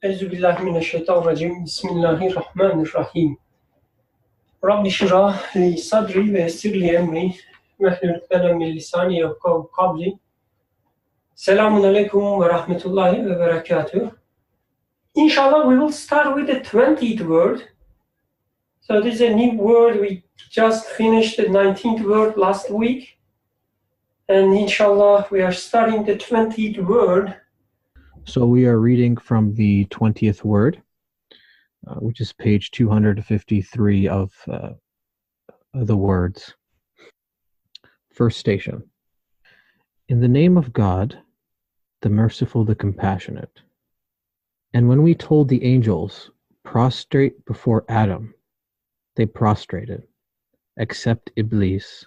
أعوذ بالله من الشيطان الرجيم بسم الله الرحمن الرحيم رب اشرح لي صدري ويسر لي أمري واحلل عقدة من لساني يفقهوا قولي Selamun alaikum wa rahmatullahi wa barakatuh. Inshallah, we will start with the 20th word. So this is a new word. We just finished the 19th word last week. And inshallah, we are starting the 20th word. So we are reading from the 20th word, which is page 253 of the words. First station. In the name of God, the merciful, the compassionate. And when we told the angels, prostrate before Adam, they prostrated, except Iblis.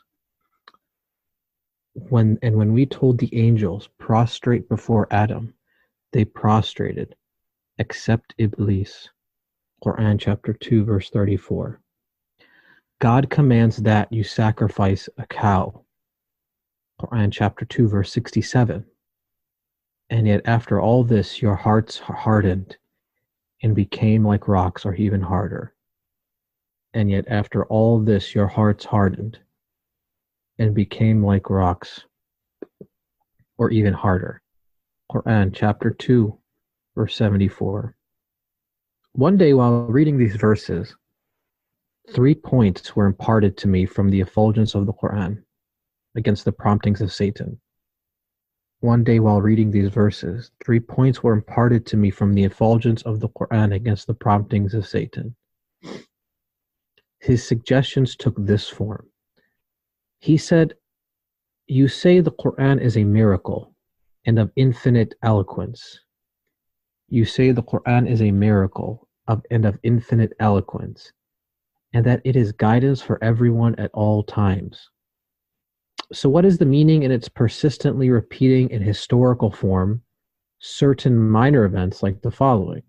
When we told the angels, prostrate before Adam, they prostrated, except Iblis. Quran chapter 2, verse 34. God commands that you sacrifice a cow. Quran chapter 2, verse 67. And yet after all this, your hearts hardened and became like rocks, or even harder. And yet after all this, your hearts hardened and became like rocks, or even harder. Quran chapter 2, verse 74. One day while reading these verses, 3 points were imparted to me from the effulgence of the Quran against the promptings of Satan. One day while reading these verses, 3 points were imparted to me from the effulgence of the Quran against the promptings of Satan. His suggestions took this form. He said, you say the Quran is a miracle and of infinite eloquence. You say the Quran is a miracle and of infinite eloquence, and that it is guidance for everyone at all times. So what is the meaning in its persistently repeating in historical form certain minor events like the following?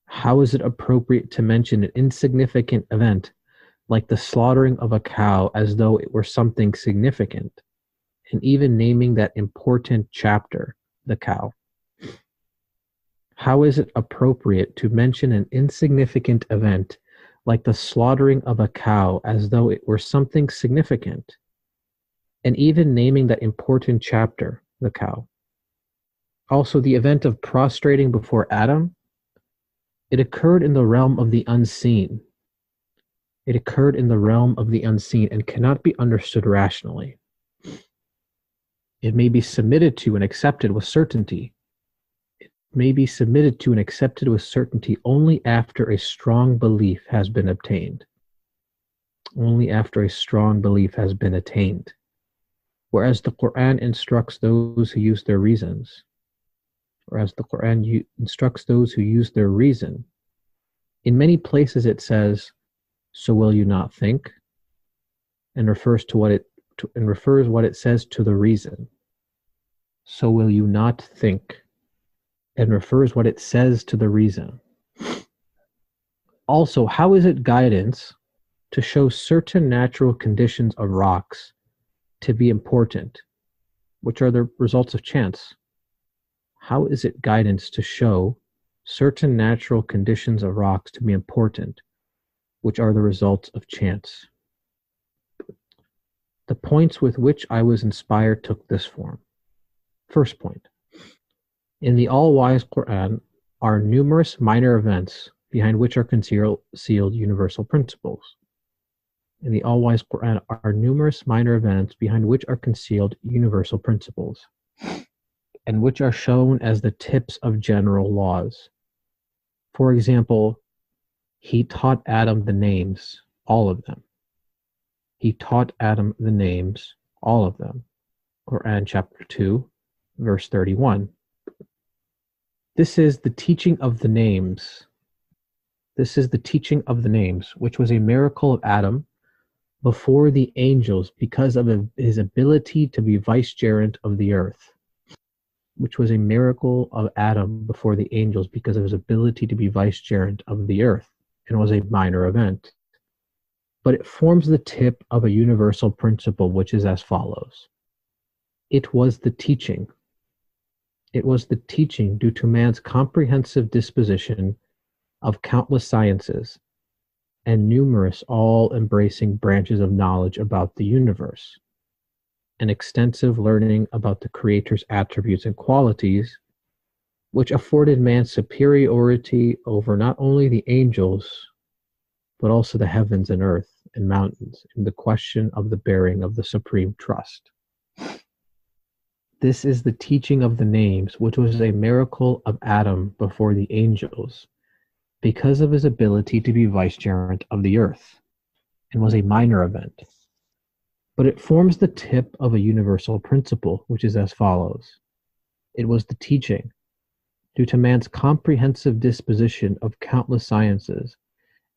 How is it appropriate to mention an insignificant event like the slaughtering of a cow as though it were something significant, and even naming that important chapter, the cow? How is it appropriate to mention an insignificant event like the slaughtering of a cow as though it were something significant, and even naming that important chapter, the cow? Also, the event of prostrating before Adam, it occurred in the realm of the unseen. It occurred in the realm of the unseen and cannot be understood rationally. It may be submitted to and accepted with certainty. It may be submitted to and accepted with certainty only after a strong belief has been obtained. Only after a strong belief has been attained. Whereas the Quran instructs those who use their reasons. Whereas the Quran instructs those who use their reason. In many places it says, so will you not think? And refers what it says to the reason. So will you not think? And refers what it says to the reason. Also, how is it guidance to show certain natural conditions of rocks to be important, which are the results of chance? How is it guidance to show certain natural conditions of rocks to be important, which are the results of chance? The points with which I was inspired took this form. First point. In the all-wise Quran are numerous minor events behind which are concealed universal principles. In the all-wise Quran are numerous minor events behind which are concealed universal principles, and which are shown as the tips of general laws. For example, he taught Adam the names, all of them. He taught Adam the names, all of them. Quran chapter 2, verse 31. This is the teaching of the names. This is the teaching of the names, which was a miracle of Adam before the angels because of his ability to be vicegerent of the earth. Which was a miracle of Adam before the angels because of his ability to be vicegerent of the earth, and was a minor event. But it forms the tip of a universal principle, which is as follows. It was the teaching. It was the teaching due to man's comprehensive disposition of countless sciences and numerous all-embracing branches of knowledge about the universe, an extensive learning about the Creator's attributes and qualities, which afforded man superiority over not only the angels, but also the heavens and earth and mountains in the question of the bearing of the supreme trust. This is the teaching of the names, which was a miracle of Adam before the angels, because of his ability to be vicegerent of the earth, and was a minor event. But it forms the tip of a universal principle, which is as follows. It was the teaching, due to man's comprehensive disposition of countless sciences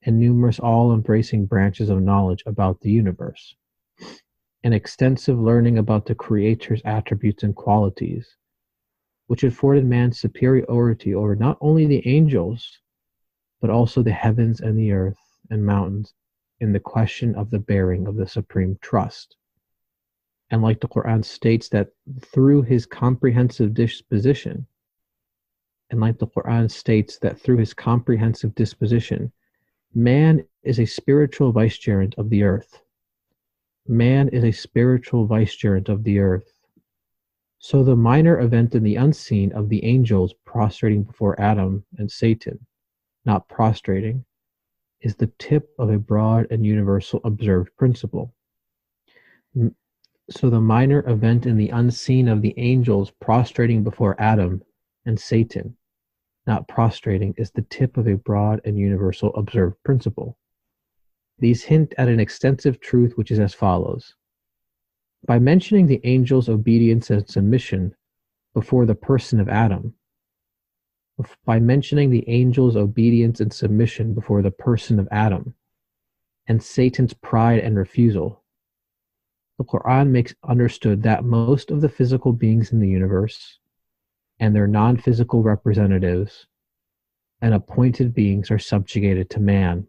and numerous all-embracing branches of knowledge about the universe, an extensive learning about the Creator's attributes and qualities, which afforded man superiority over not only the angels, but also the heavens and the earth and mountains in the question of the bearing of the supreme trust. And like the Quran states that through his comprehensive disposition, man is a spiritual vicegerent of the earth. Man is a spiritual vicegerent of the earth. So the minor event in the unseen of the angels prostrating before Adam and Satan, not prostrating, is the tip of a broad and universal observed principle. So the minor event in the unseen of the angels prostrating before Adam and Satan, not prostrating, is the tip of a broad and universal observed principle. These hint at an extensive truth which is as follows. By mentioning the angels' obedience and submission before the person of Adam, and Satan's pride and refusal, the Quran makes understood that most of the physical beings in the universe and their non-physical representatives and appointed beings are subjugated to man.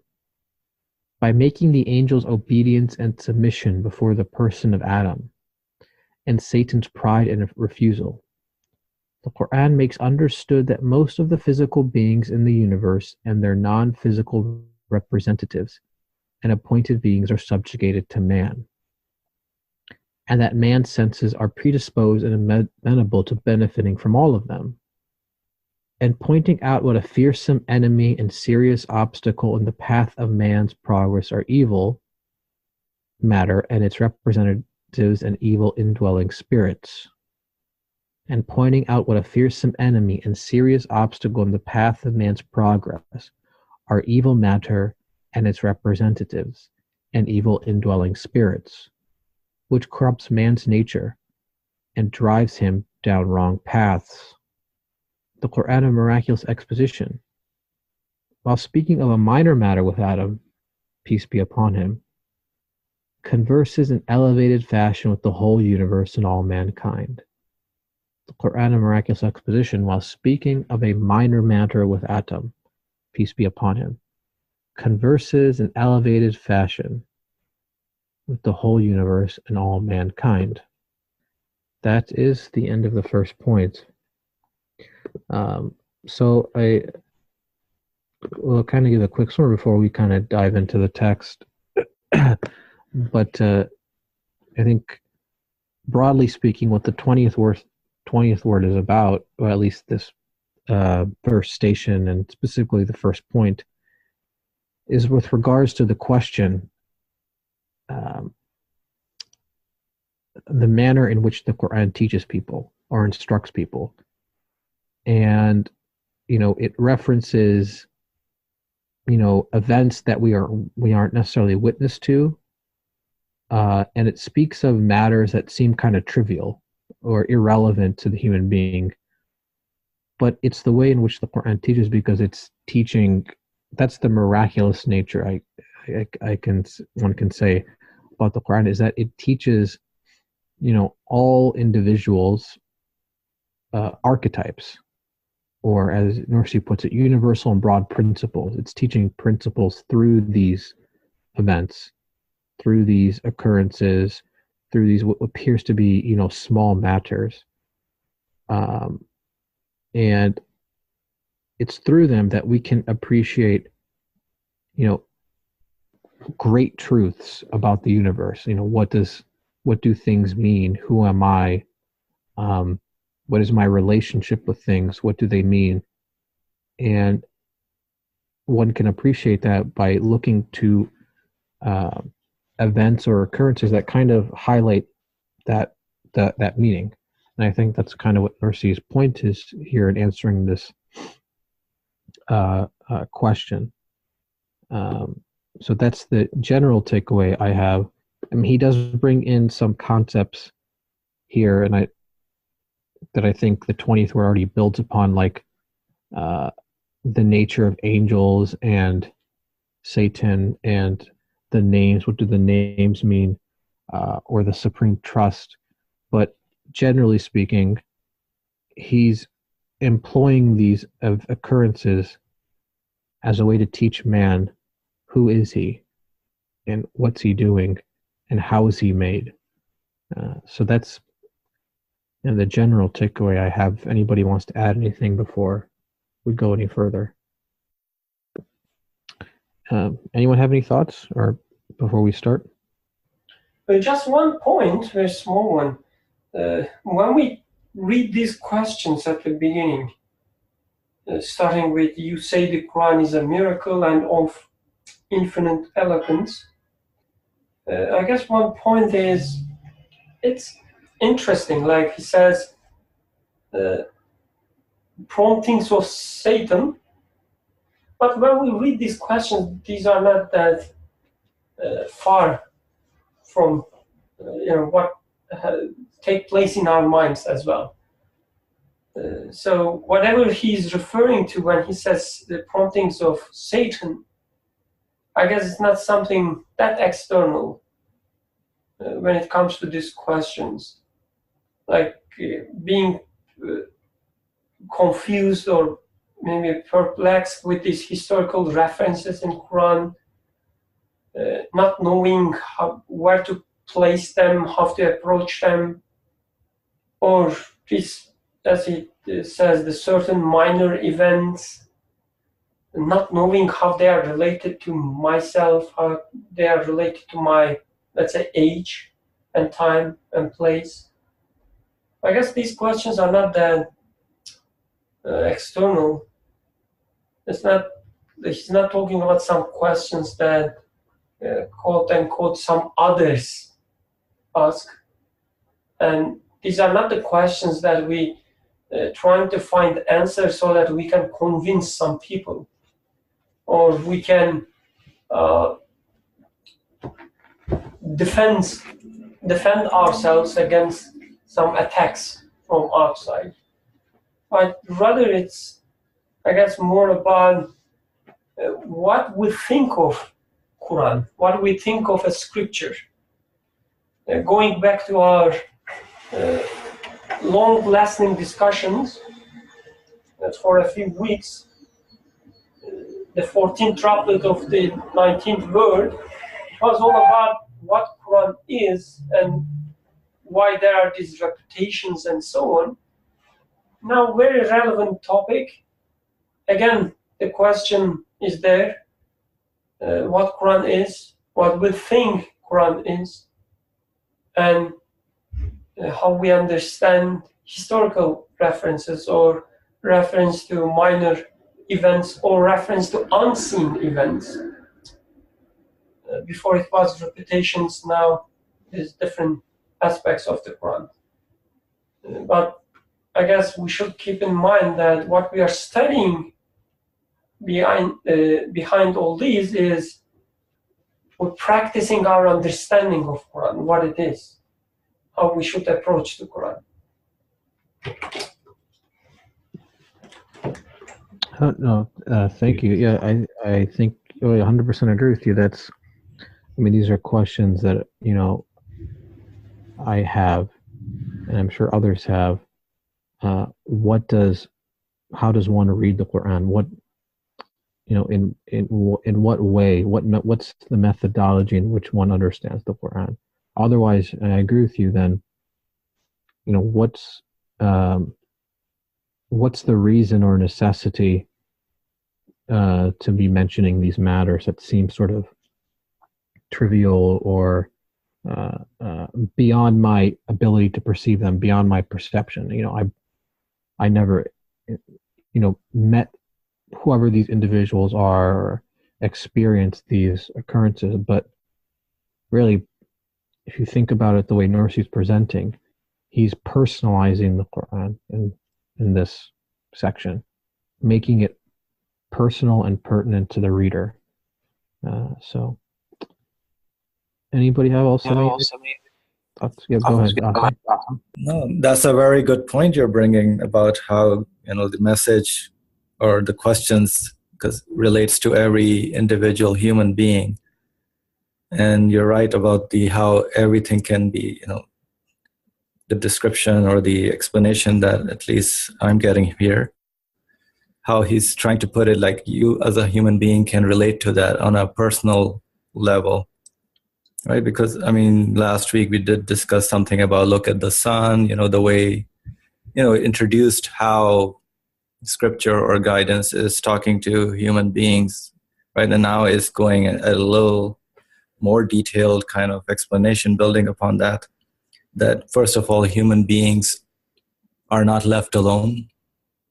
By making the angels' obedience and submission before the person of Adam and Satan's pride and refusal, the Quran makes understood that most of the physical beings in the universe and their non-physical representatives and appointed beings are subjugated to man, and that man's senses are predisposed and amenable to benefiting from all of them, and pointing out what a fearsome enemy and serious obstacle in the path of man's progress are evil matter and its representatives and evil indwelling spirits, and pointing out what a fearsome enemy and serious obstacle in the path of man's progress are evil matter and its representatives and evil indwelling spirits, which corrupts man's nature and drives him down wrong paths. The Quran of Miraculous Exposition, while speaking of a minor matter with Adam, peace be upon him, converses in elevated fashion with the whole universe and all mankind. The Quran of Miraculous Exposition, while speaking of a minor matter with Adam, peace be upon him, converses in elevated fashion with the whole universe and all mankind. That is the end of the first point. So I will kind of give a quick summary before we kind of dive into the text. But I think, broadly speaking, what the 20th word is about, or at least this first station and specifically the first point, is with regards to the question, the manner in which the Quran teaches people or instructs people. And, it references, events that we aren't necessarily witness to. And it speaks of matters that seem kind of trivial or irrelevant to the human being. But it's the way in which the Quran teaches, because it's teaching, that's the miraculous nature one can say about the Quran, is that it teaches, all individuals archetypes, or as Nursi puts it, universal and broad principles. It's teaching principles through these events, through these occurrences, through these what appears to be, small matters. And it's through them that we can appreciate, great truths about the universe. What do things mean? Who am I? Um, what is my relationship with things? What do they mean? And one can appreciate that by looking to uh, events or occurrences that kind of highlight that that meaning. And I think that's kind of what Mercy's point is here in answering this question. So that's the general takeaway I have. I mean, he does bring in some concepts here, and I think the 20th word already builds upon, like the nature of angels and Satan and the names. What do the names mean? Or the supreme trust. But generally speaking, he's employing these occurrences as a way to teach man who is he and what's he doing and how is he made. So that's the general takeaway I have. If anybody wants to add anything before we go any further. Anyone have any thoughts or before we start? Just one point, a small one. When we read these questions at the beginning, starting with, you say the Quran is a miracle and of infinite eloquence, I guess one point is, it's interesting, like he says, promptings of Satan, but when we read these questions, these are not that far from what take place in our minds as well. So whatever he's referring to when he says the promptings of Satan, I guess it's not something that external when it comes to these questions, like being confused or maybe perplexed with these historical references in Quran, not knowing where to place them, how to approach them, or this, as it says, the certain minor events, not knowing how they are related to myself, how they are related to my, let's say, age and time and place. I guess these questions are not that external. He's not talking about some questions that quote unquote some others ask, and these are not the questions that we trying to find answers so that we can convince some people, or we can defend ourselves against some attacks from outside. But rather, it's, I guess, more about what we think of Quran, what we think of a scripture. Going back to our long-lasting discussions for a few weeks, the 14th triplet of the 19th word was all about what Quran is and why there are these reputations and so on. Now, very relevant topic. Again, the question is there, what Quran is, what we think Quran is, and how we understand historical references or reference to minor events or reference to unseen events. Before it was reputations, now there's different aspects of the Quran. But I guess we should keep in mind that what we are studying behind all these is we're practicing our understanding of Quran, what it is, how we should approach the Quran. No, thank you. Yeah, I think I 100% agree with you. These are questions that, I have, and I'm sure others have. How does one read the Quran? What, in what way? What's the methodology in which one understands the Quran? Otherwise, and I agree with you. Then, what's what's the reason or necessity to be mentioning these matters that seem sort of trivial or beyond my ability to perceive them, beyond my perception. I never, met whoever these individuals are or experienced these occurrences. But really, if you think about it the way Nursi's presenting, he's personalizing the Quran in this section, making it personal and pertinent to the reader. So, anybody have also any thoughts? Yeah, go ahead. No, that's a very good point you're bringing about how the message or the questions relates to every individual human being, and you're right about how everything can be the description or the explanation that at least I'm getting here, how he's trying to put it like you as a human being can relate to that on a personal level. Right, because last week we did discuss something about look at the sun, the way, it introduced how scripture or guidance is talking to human beings, right? And now it's going a little more detailed kind of explanation building upon that first of all, human beings are not left alone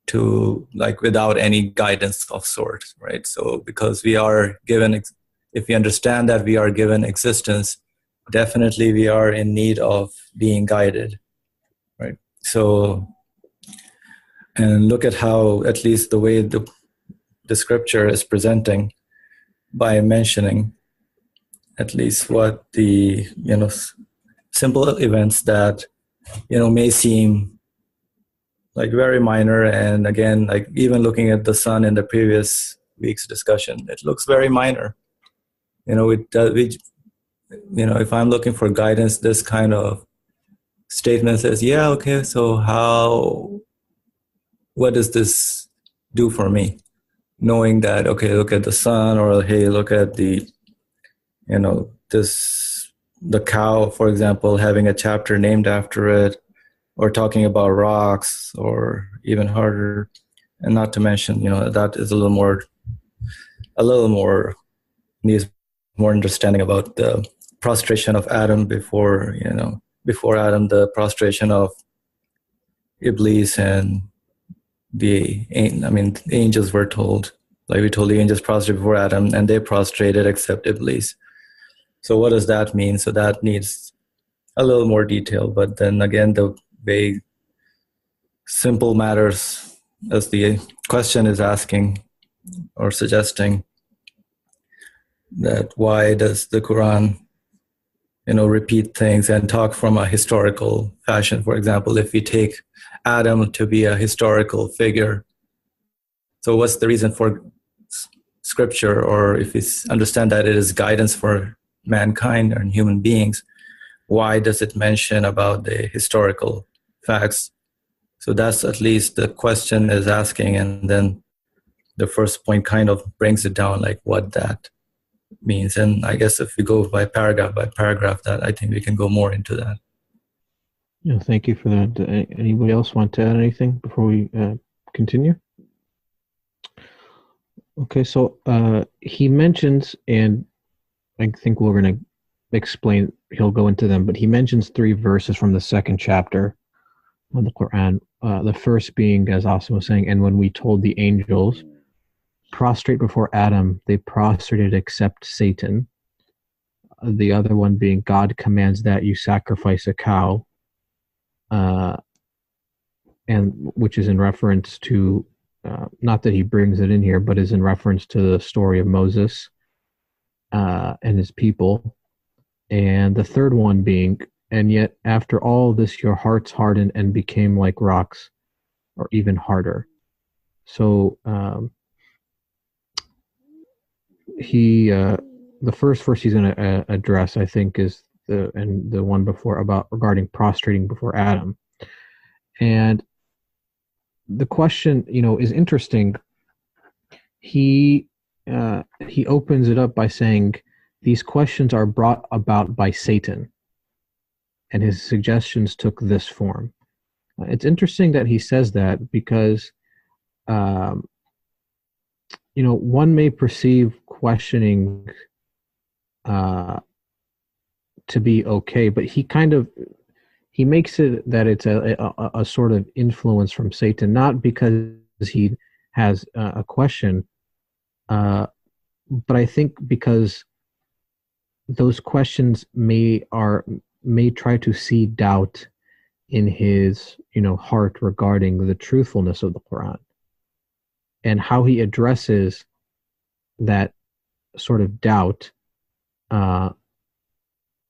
to without any guidance of sorts, right? So because we are given, if we understand that we are given existence, definitely we are in need of being guided, right? So, and look at how, at least the way the scripture is presenting by mentioning at least what the, simple events that, may seem like very minor. And again, even looking at the sun in the previous week's discussion, it looks very minor. If I'm looking for guidance, this kind of statement says, yeah, okay, so what does this do for me? Knowing that, okay, look at the sun, or hey, look at the, the cow, for example, having a chapter named after it, or talking about rocks, or even harder, and not to mention, that is a little more needs more understanding about the prostration of Adam before Adam, the prostration of Iblis, and the angels were told, we told the angels prostrate before Adam, and they prostrated except Iblis. So what does that mean? So that needs a little more detail. But then again, the very simple matters, as the question is asking or suggesting, that why does the Quran repeat things and talk from a historical fashion? For example, if we take Adam to be a historical figure, so what's the reason for scripture, or if we understand that it is guidance for mankind and human beings, why does it mention about the historical facts? So that's at least the question is asking, and then the first point kind of brings it down, what that means. And I guess if we go by paragraph, that I think we can go more into that. Yeah, thank you for that. Anybody else want to add anything before we continue? Okay, so he mentions, and I think we're going to explain, he'll go into them, but he mentions 3 verses from the 2nd chapter of the Quran. The first being, as Asim was saying, and when we told the angels prostrate before Adam, they prostrated except Satan. The other one being, God commands that you sacrifice a cow, and which is in reference to, not that he brings it in here, but is in reference to the story of Moses and his people. And the third one being, and yet after all this your hearts hardened and became like rocks, or even harder. So the first verse he's going to address, I think, is the one before, about regarding prostrating before Adam. And the question, is interesting. He opens it up by saying these questions are brought about by Satan, and his suggestions took this form. It's interesting that he says that because, one may perceive questioning to be okay, but he makes it that it's a sort of influence from Satan, not because he has a question, but I think because those questions may try to seed doubt in his heart regarding the truthfulness of the Quran, and how he addresses that sort of doubt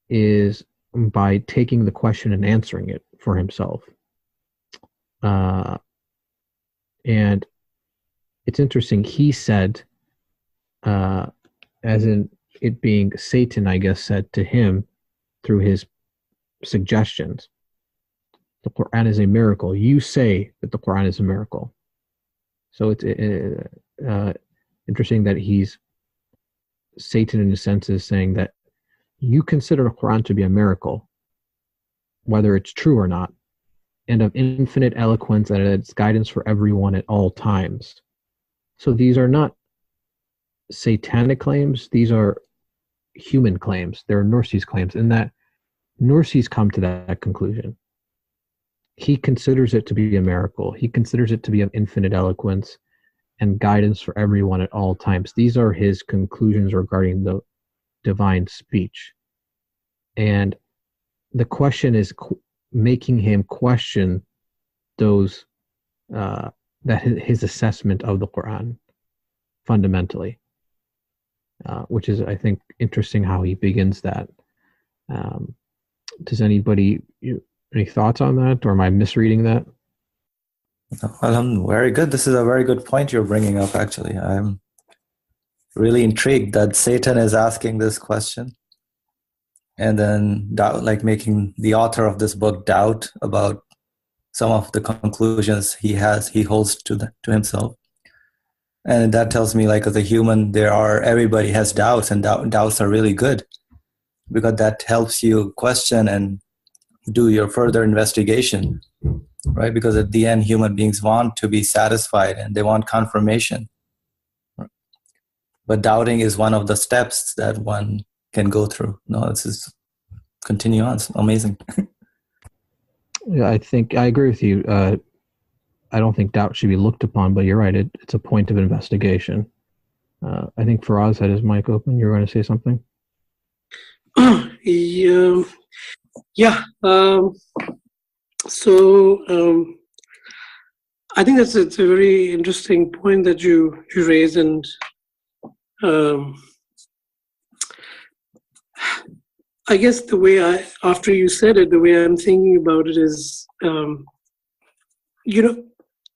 is by taking the question and answering it for himself. And it's interesting, he said, as in it being Satan, I guess, said to him through his suggestions, the Quran is a miracle. You say that the Quran is a miracle. So it's interesting that Satan, in a sense, is saying that you consider the Quran to be a miracle, whether it's true or not, and of infinite eloquence and its guidance for everyone at all times. So these are not satanic claims, these are human claims. They're Nursi's claims, and that Nursi's come to that conclusion. He considers it to be a miracle. He considers it to be of infinite eloquence and guidance for everyone at all times. These are his conclusions regarding the divine speech. And the question is making him question those, that his assessment of the Quran fundamentally, which is, I think, interesting how he begins that. Does anybody, any thoughts on that, or am I misreading that? Well, very good. This is a very good point you're bringing up, actually. I'm really intrigued that Satan is asking this question and then making the author of this book doubt about some of the conclusions he holds to himself. And that tells me, like, as a human, everybody has doubts, and doubts are really good because that helps you question and do your further investigation, right? Because at the end, human beings want to be satisfied and they want confirmation. But doubting is one of the steps that one can go through. No, this is continue on. It's amazing. Yeah, I think I agree with you. I don't think doubt should be looked upon, but you're right. It's a point of investigation. I think Faraz had his mic open. You were going to say something? Yeah. I think it's a very interesting point that you raised, and I guess after you said it, the way I'm thinking about it is,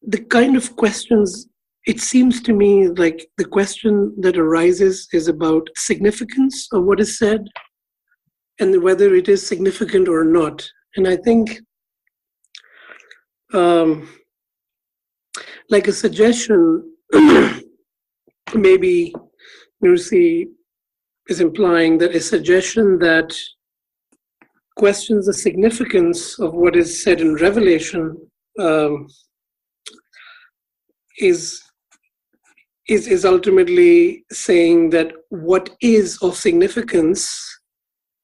the kind of questions, it seems to me like the question that arises is about significance of what is said and whether it is significant or not. And I think like a suggestion, maybe Nursi is implying that a suggestion that questions the significance of what is said in Revelation is ultimately saying that what is of significance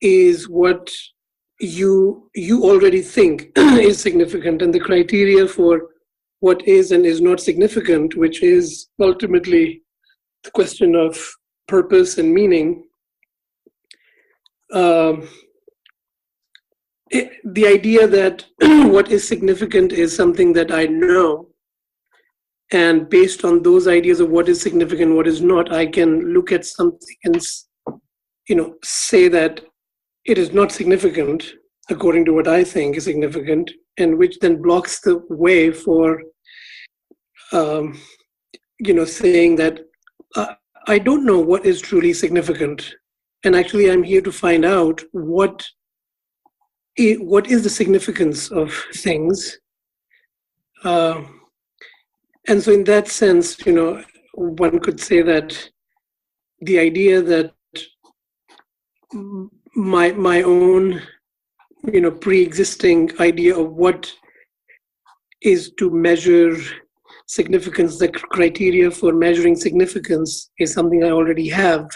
is what you already think is significant, and the criteria for what is and is not significant, which is ultimately the question of purpose and meaning. The idea that what is significant is something that I know, and based on those ideas of what is significant, what is not, I can look at something and say that it is not significant according to what I think is significant, and which then blocks the way for saying that I don't know what is truly significant, and actually I'm here to find out what is the significance of things. And so in that sense, one could say that the idea that my own, pre-existing idea of what is to measure significance. The criteria for measuring significance is something I already have.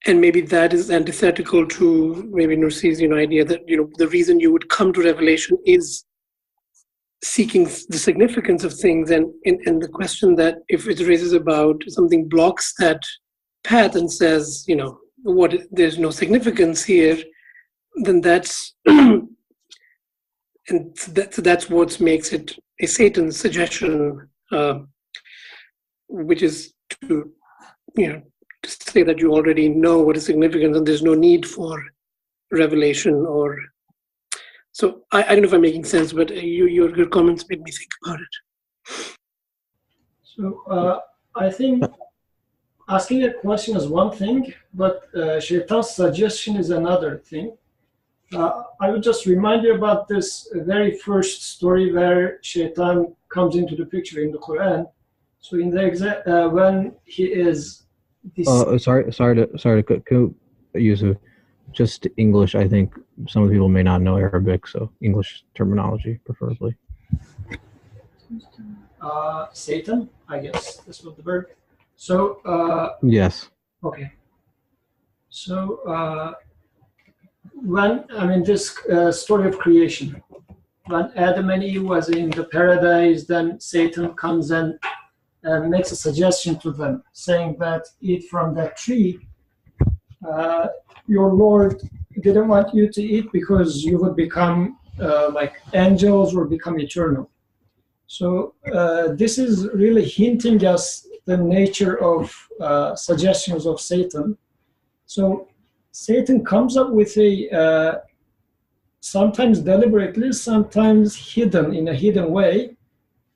And maybe that is antithetical to maybe Nursi's idea that the reason you would come to revelation is seeking the significance of things, and the question that if it raises about something blocks that path and says there's no significance here, then that's and that's what makes it a Satan suggestion, which is to to say that you already know what is significant and there's no need for revelation. Or so I don't know if I'm making sense, but your comments made me think about it. So I think asking a question is one thing, but Shaitan's suggestion is another thing. I would just remind you about this very first story where Shaitan comes into the picture in the Quran. So in the when he is sorry to use just English. I think some of the people may not know Arabic, so English terminology preferably. Satan, I guess this was the verb. So yes. Okay. So this story of creation, when Adam and Eve was in the paradise, then Satan comes and makes a suggestion to them, saying that eat from that tree. Your Lord didn't want you to eat because you would become like angels or become eternal. So this is really hinting us the nature of suggestions of Satan. So Satan comes up with a sometimes deliberately, sometimes hidden in a hidden way,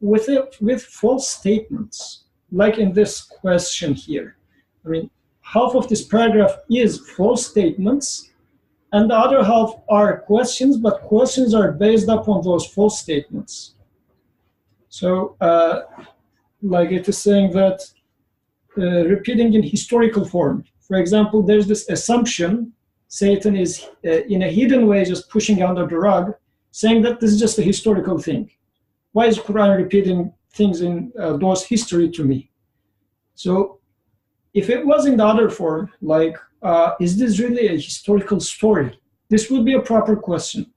with false statements, like in this question here. I mean, half of this paragraph is false statements, and the other half are questions, but questions are based upon those false statements. So, like it is saying that repeating in historical form. For example, there's this assumption Satan is in a hidden way just pushing under the rug, saying that this is just a historical thing. Why is Quran repeating things in those history to me? So if it was in the other form, like, is this really a historical story? This would be a proper question.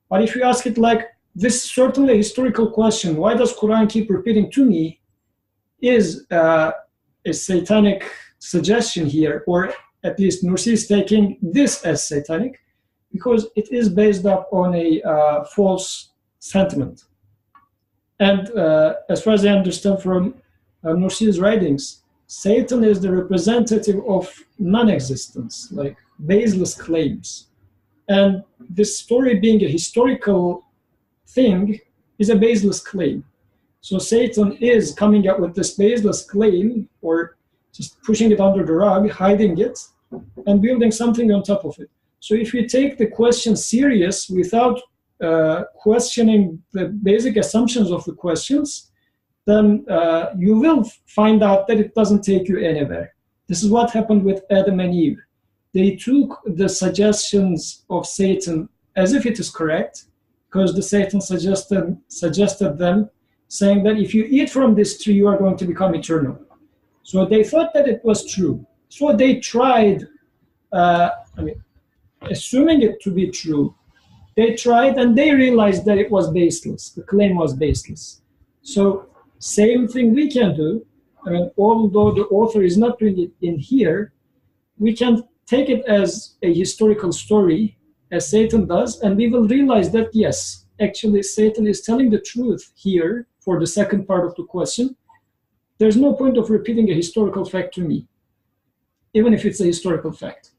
But if you ask it like, this is certainly a historical question, why does Quran keep repeating to me, is a satanic suggestion here, or at least Nursi is taking this as satanic, because it is based up on a false sentiment. And as far as I understand from Nursi's writings, Satan is the representative of non-existence, like baseless claims. And this story being a historical thing is a baseless claim. So Satan is coming up with this baseless claim, or just pushing it under the rug, hiding it, and building something on top of it. So if you take the question serious without questioning the basic assumptions of the questions, then you will find out that it doesn't take you anywhere. This is what happened with Adam and Eve. They took the suggestions of Satan as if it is correct, because the Satan suggested them, saying that if you eat from this tree, you are going to become eternal. So they thought that it was true. So they tried, assuming it to be true, they tried and they realized that it was baseless. The claim was baseless. So same thing we can do. I mean, although the author is not doing it in here, we can take it as a historical story, as Satan does, and we will realize that, yes, actually Satan is telling the truth here for the second part of the question. There's no point of repeating a historical fact to me, even if it's a historical fact.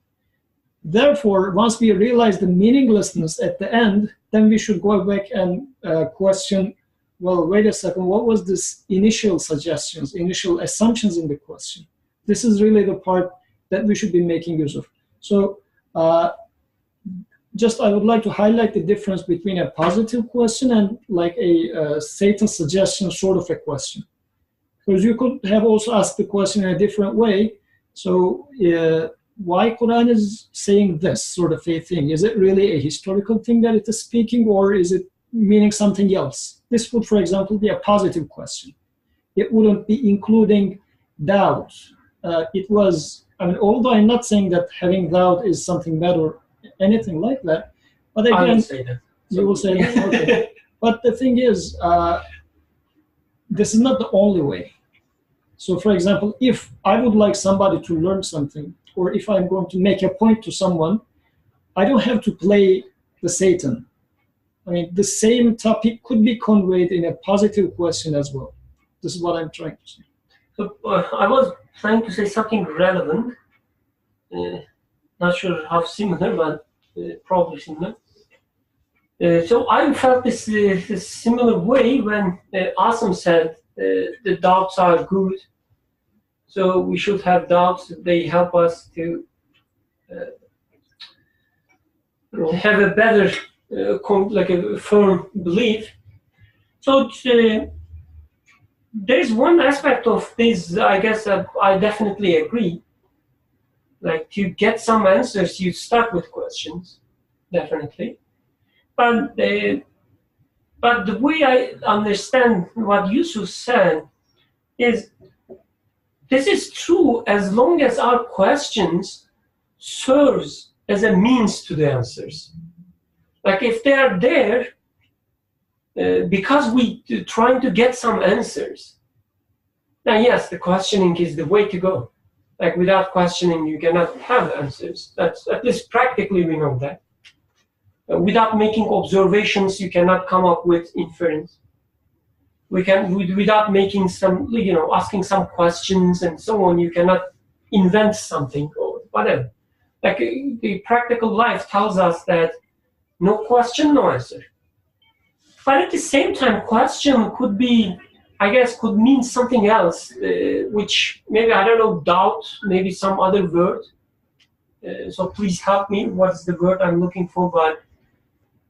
Therefore, once we realize the meaninglessness at the end, then we should go back and question, well, wait a second, what was this initial suggestions, initial assumptions in the question? This is really the part that we should be making use of. So just I would like to highlight the difference between a positive question and like a Satan suggestion sort of a question. Because you could have also asked the question in a different way. So why Quran is saying this sort of a thing? Is it really a historical thing that it is speaking, or is it meaning something else. This would, for example, be a positive question. It wouldn't be including doubt. Although I'm not saying that having doubt is something bad or anything like that, but again, I would say that. You will say that, okay. But the thing is, this is not the only way. So, for example, if I would like somebody to learn something, or if I'm going to make a point to someone, I don't have to play the Satan. I mean, the same topic could be conveyed in a positive question as well. This is what I'm trying to say. So, I was trying to say something relevant. Not sure how similar, but probably similar. So I felt this similar way when Asim said the doubts are good. So we should have doubts. They help us to have a better, like a firm belief. So there's one aspect of this, I guess I definitely agree. Like to get some answers, you start with questions, definitely. But the way I understand what Yusuf said is this is true as long as our questions serves as a means to the answers. Like if they are there because we trying to get some answers, then yes, the questioning is the way to go. Like without questioning, you cannot have answers. That's at least practically we know that. Without making observations, you cannot come up with inference. Without making some, asking some questions and so on, you cannot invent something or whatever. Like the practical life tells us that no question, no answer. But at the same time, question could be, I guess, could mean something else, which maybe, I don't know, doubt, maybe some other word. So please help me. What's the word I'm looking for? But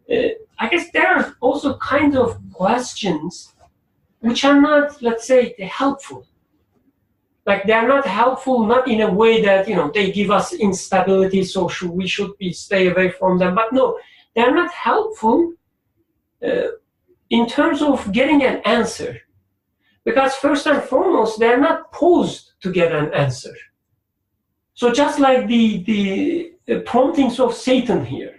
I guess there are also kind of questions which are not, let's say, helpful. Like they're not helpful, not in a way that, they give us instability, so we should stay away from them. But no, they're not helpful in terms of getting an answer. Because first and foremost, they're not posed to get an answer. So just like the promptings of Satan here.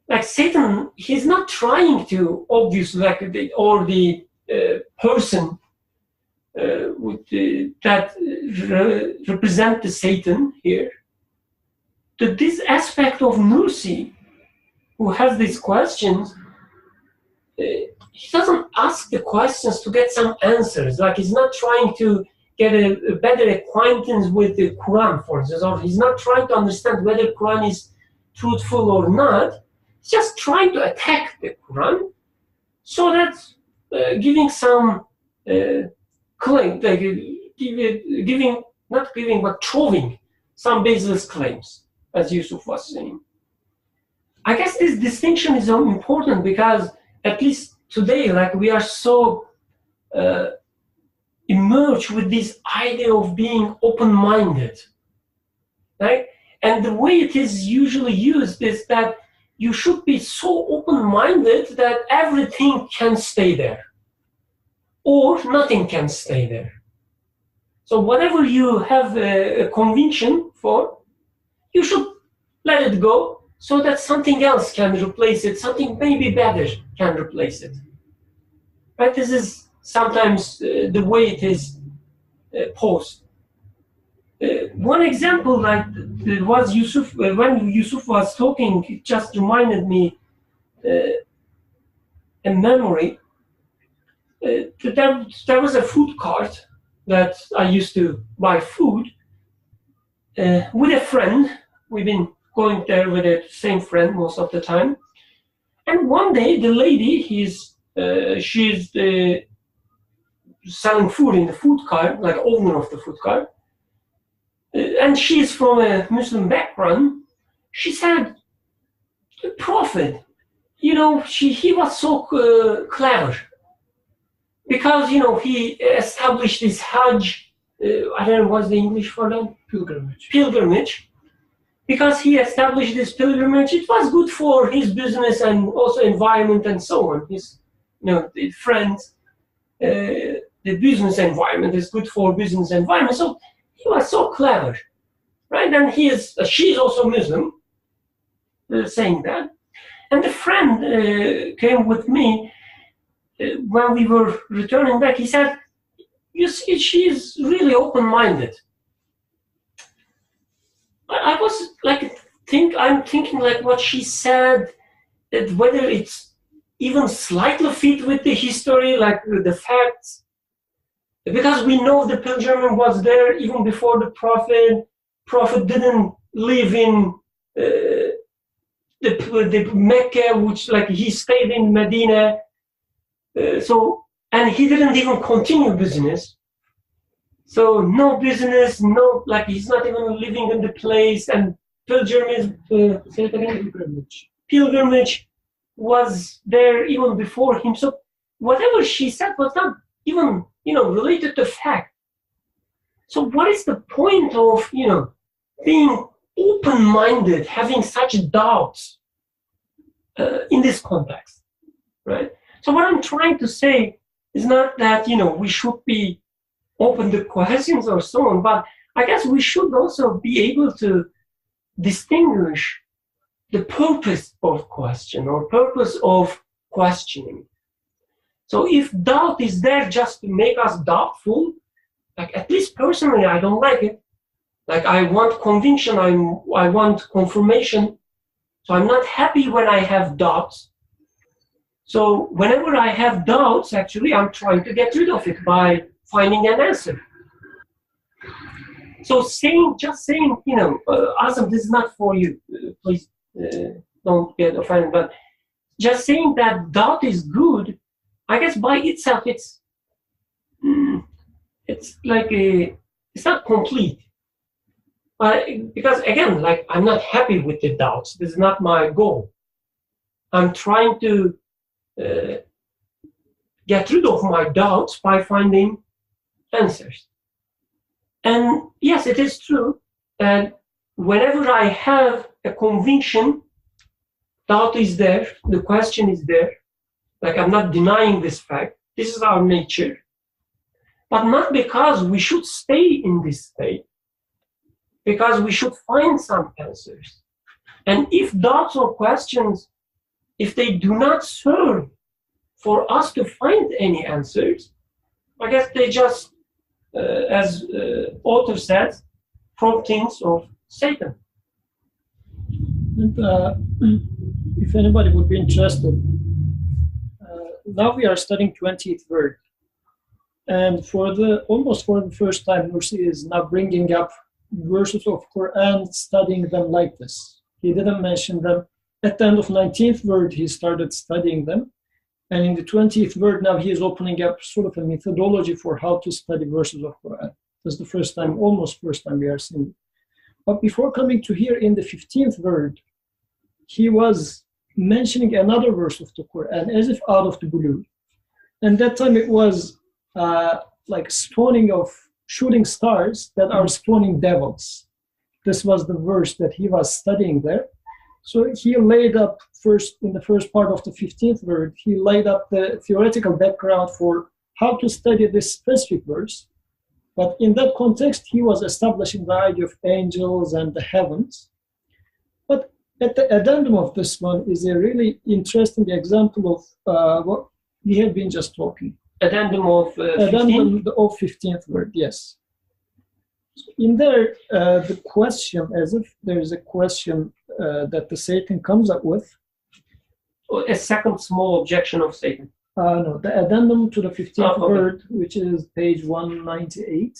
Like Satan, he's not trying to, obviously, the person that represent the Satan here, that this aspect of Nursi, who has these questions, he doesn't ask the questions to get some answers. Like he's not trying to get a better acquaintance with the Quran, for instance, or he's not trying to understand whether Quran is truthful or not. He's just trying to attack the Quran, so that's giving some claim, like but throwing some baseless claims, as Yusuf was saying. I guess this distinction is important because at least today, like we are so emerged with this idea of being open-minded, right? And the way it is usually used is that you should be so open-minded that everything can stay there, or nothing can stay there. So whatever you have a conviction for, you should let it go so that something else can replace it, something maybe better can replace it. Right? This is sometimes the way it is posed. One example, like was Yusuf, when Yusuf was talking, it just reminded me a memory. There was a food cart that I used to buy food with a friend. We've been going there with the same friend most of the time. And one day, the lady, she's selling food in the food cart, like owner of the food cart. And she's from a Muslim background. She said, the Prophet, he was so clever. Because, he established this Hajj, I don't know what's the English for that? Pilgrimage. Pilgrimage. because he established this pilgrimage, it was good for his business and also environment and so on. His, the friends, the business environment is good for business environment. So he was so clever, right? And she is also Muslim, saying that. And the friend came with me when we were returning back. He said, "You see, she's really open-minded." I was like, I'm thinking like what she said, that whether it's even slightly fit with the history, like the facts, because we know the pilgrimage was there even before the Prophet. Prophet didn't live in the Mecca, which like he stayed in Medina. And he didn't even continue business. So no business, no, like he's not even living in the place, and pilgrimage was there even before him. So whatever she said was not even, related to fact. So what is the point of, being open-minded, having such doubts in this context, right? So what I'm trying to say is not that, we should be open to questions or so on, but I guess we should also be able to distinguish the purpose of question or purpose of questioning. So if doubt is there just to make us doubtful, like at least personally, I don't like it. Like I want conviction, I want confirmation. So I'm not happy when I have doubts. So whenever I have doubts, actually, I'm trying to get rid of it by finding an answer. So just saying, Azam, this is not for you. Please don't get offended. But just saying that doubt is good, I guess by itself, it's like it's not complete. Because again, like I'm not happy with the doubts. This is not my goal. I'm trying to get rid of my doubts by finding answers. And yes, it is true that whenever I have a conviction, doubt is there, the question is there. Like I'm not denying this fact. This is our nature. But not because we should stay in this state, because we should find some answers. And if doubts or questions, if they do not serve for us to find any answers, I guess they just, as author says, promptings of Satan. And if anybody would be interested, now we are studying 20th word. And almost for the first time, Nursi is now bringing up verses of Quran, studying them like this. He didn't mention them. At the end of 19th word, he started studying them. And in the 20th word, now he is opening up sort of a methodology for how to study verses of Quran. That's the almost first time we are seeing it. But before coming to here in the 15th word, he was mentioning another verse of the Quran as if out of the blue. And that time it was like stoning of shooting stars that are stoning devils. This was the verse that he was studying there. So he laid up in the first part of the 15th word, he laid up the theoretical background for how to study this specific verse. But in that context, he was establishing the idea of angels and the heavens. But at the addendum of this one is a really interesting example of what we have been just talking. Addendum of 15th word, yes. So in there, the question, as if there is a question that the Satan comes up with. A second small objection of Satan. No, the addendum to the 15th word, which is page 198.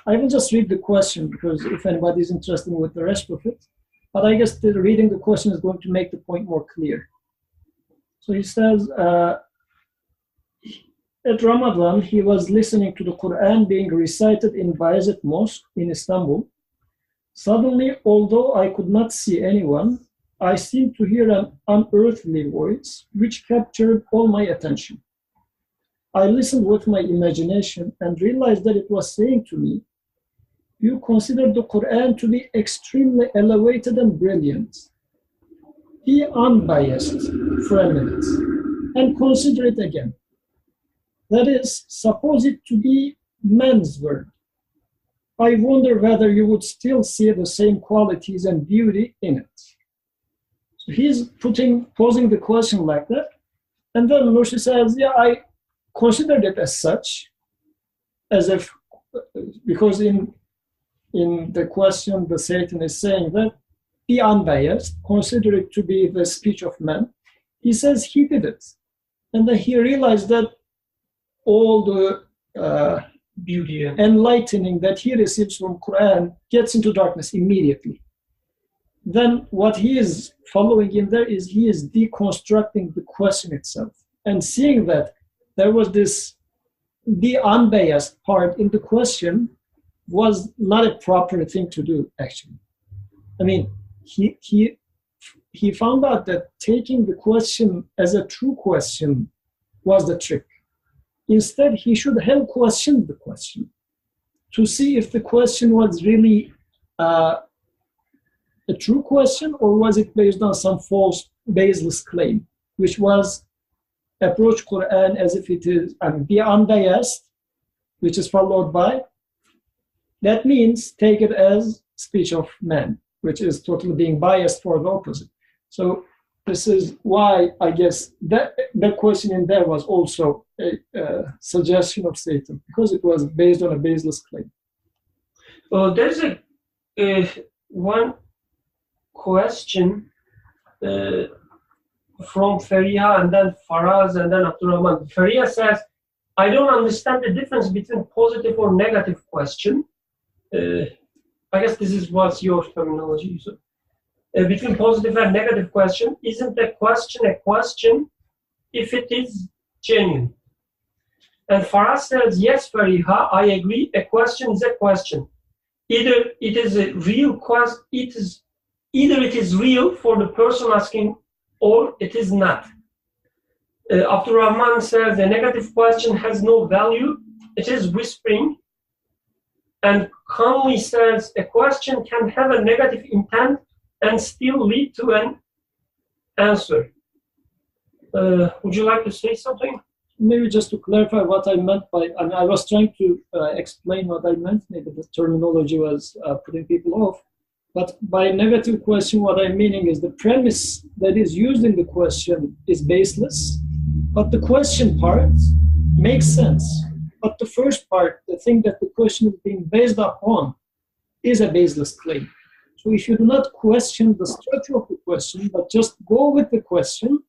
I will just read the question because if anybody is interested with the rest of it, but I guess reading the question is going to make the point more clear. So he says, at Ramadan, he was listening to the Quran being recited in Bayezid Mosque in Istanbul. Suddenly, although I could not see anyone, I seemed to hear an unearthly voice which captured all my attention. I listened with my imagination and realized that it was saying to me, you consider the Quran to be extremely elevated and brilliant. Be unbiased for a minute and consider it again. That is, suppose it to be man's word. I wonder whether you would still see the same qualities and beauty in it. So he's posing the question like that. And then Nursi says, yeah, I considered it as such, as if, because in the question, the Satan is saying that, be unbiased, consider it to be the speech of man. He says he did it. And then he realized that all the beauty and enlightening that he receives from Quran gets into darkness immediately. Then what he is following in there is he is deconstructing the question itself and seeing that there was this the unbiased part in the question was not a proper thing to do, actually. I mean, he found out that taking the question as a true question was the trick. Instead, he should have questioned the question to see if the question was really a true question, or was it based on some false, baseless claim, which was approach Quran as if it is, be unbiased, which is followed by, that means take it as speech of man, which is totally being biased for the opposite. So this is why I guess that question in there was also a suggestion of Satan, because it was based on a baseless claim. Well, there's one question from Fariha and then Faraz and then Abdurrahman. Fariha says, I don't understand the difference between positive or negative question. I guess this was your terminology. So, between positive and negative question, isn't a question a question if it is genuine? And Faraz says, yes, Fariha, I agree, a question is a question. Either it is a real question, either it is real for the person asking, or it is not. Abdurrahman says, a negative question has no value, it is whispering. And Conley says, a question can have a negative intent and still lead to an answer. Would you like to say something? Maybe just to clarify what I meant by, I was trying to explain what I meant, maybe the terminology was putting people off. But by negative question, what I'm meaning is the premise that is used in the question is baseless, but the question part makes sense. But the first part, the thing that the question is being based upon, is a baseless claim. So if you do not question the structure of the question, but just go with the question,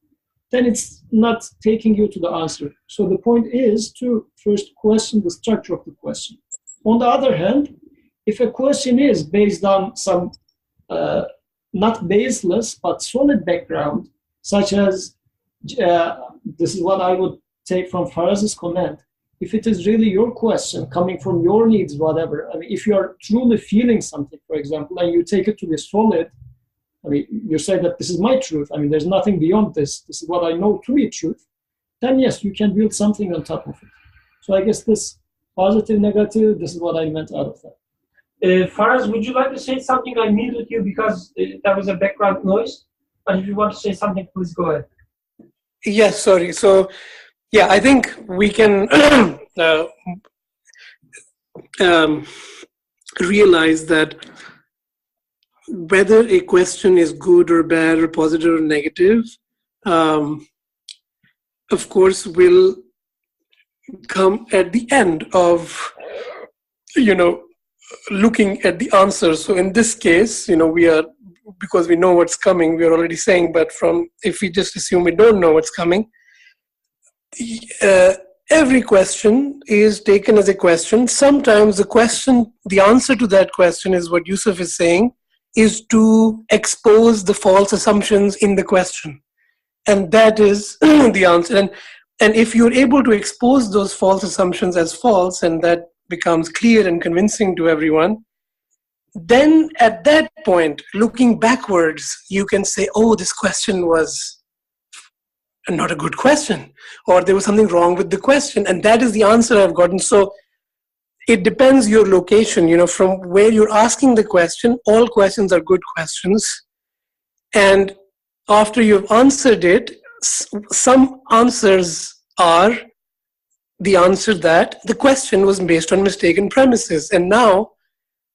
then it's not taking you to the answer. So the point is to first question the structure of the question. On the other hand, if a question is based on some not baseless but solid background, such as this is what I would take from Faraz's comment. If it is really your question coming from your needs, whatever, I mean, if you are truly feeling something, for example, and you take it to be solid, I mean, you say that this is my truth, I mean, there's nothing beyond this, this is what I know to be truth, then yes, you can build something on top of it. So I guess this positive, negative, this is what I meant out of that. Faraz, would you like to say something? I muted you because there was a background noise. But if you want to say something, please go ahead. Yes, sorry. So, yeah, I think we can realize that whether a question is good or bad or positive or negative, of course, will come at the end of, looking at the answer. So in this case, we are, because we know what's coming, we are already saying, but if we just assume we don't know what's coming, every question is taken as a question. Sometimes the answer to that question is what Yusuf is saying, is to expose the false assumptions in the question. And that is the answer. And if you're able to expose those false assumptions as false, and that becomes clear and convincing to everyone, then at that point, looking backwards, you can say, oh, this question was not a good question, or there was something wrong with the question, and that is the answer I've gotten. So it depends your location, from where you're asking the question. All questions are good questions. And after you've answered it, some answers are the answer that the question was based on mistaken premises. And now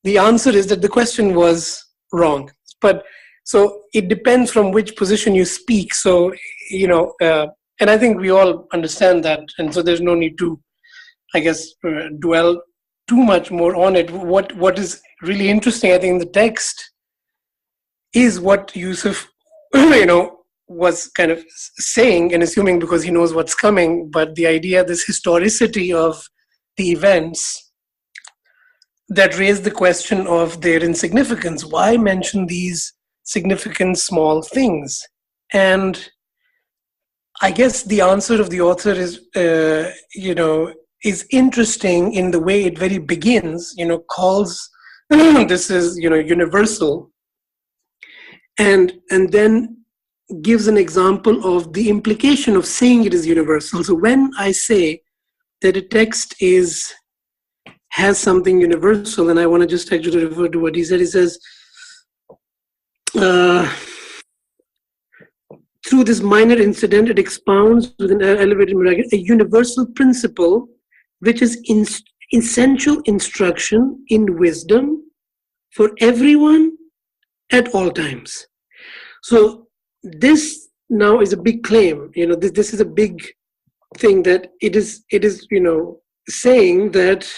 the answer is that the question was wrong. But so it depends from which position you speak. So, and I think we all understand that. And so there's no need to, I guess, dwell too much more on it. What is really interesting, I think, in the text is what Yusuf, was kind of saying and assuming because he knows what's coming, but the idea, this historicity of the events that raise the question of their insignificance. Why mention these significant small things? And I guess the answer of the author is, is interesting in the way it very begins, calls this is, universal, and then gives an example of the implication of saying it is universal. So when I say that a text has something universal, and I want to just actually refer to what he said. He says, through this minor incident, it expounds with an elevated miracle a universal principle, which is essential instruction in wisdom for everyone at all times. So this now is a big claim. This is a big thing, that it is saying that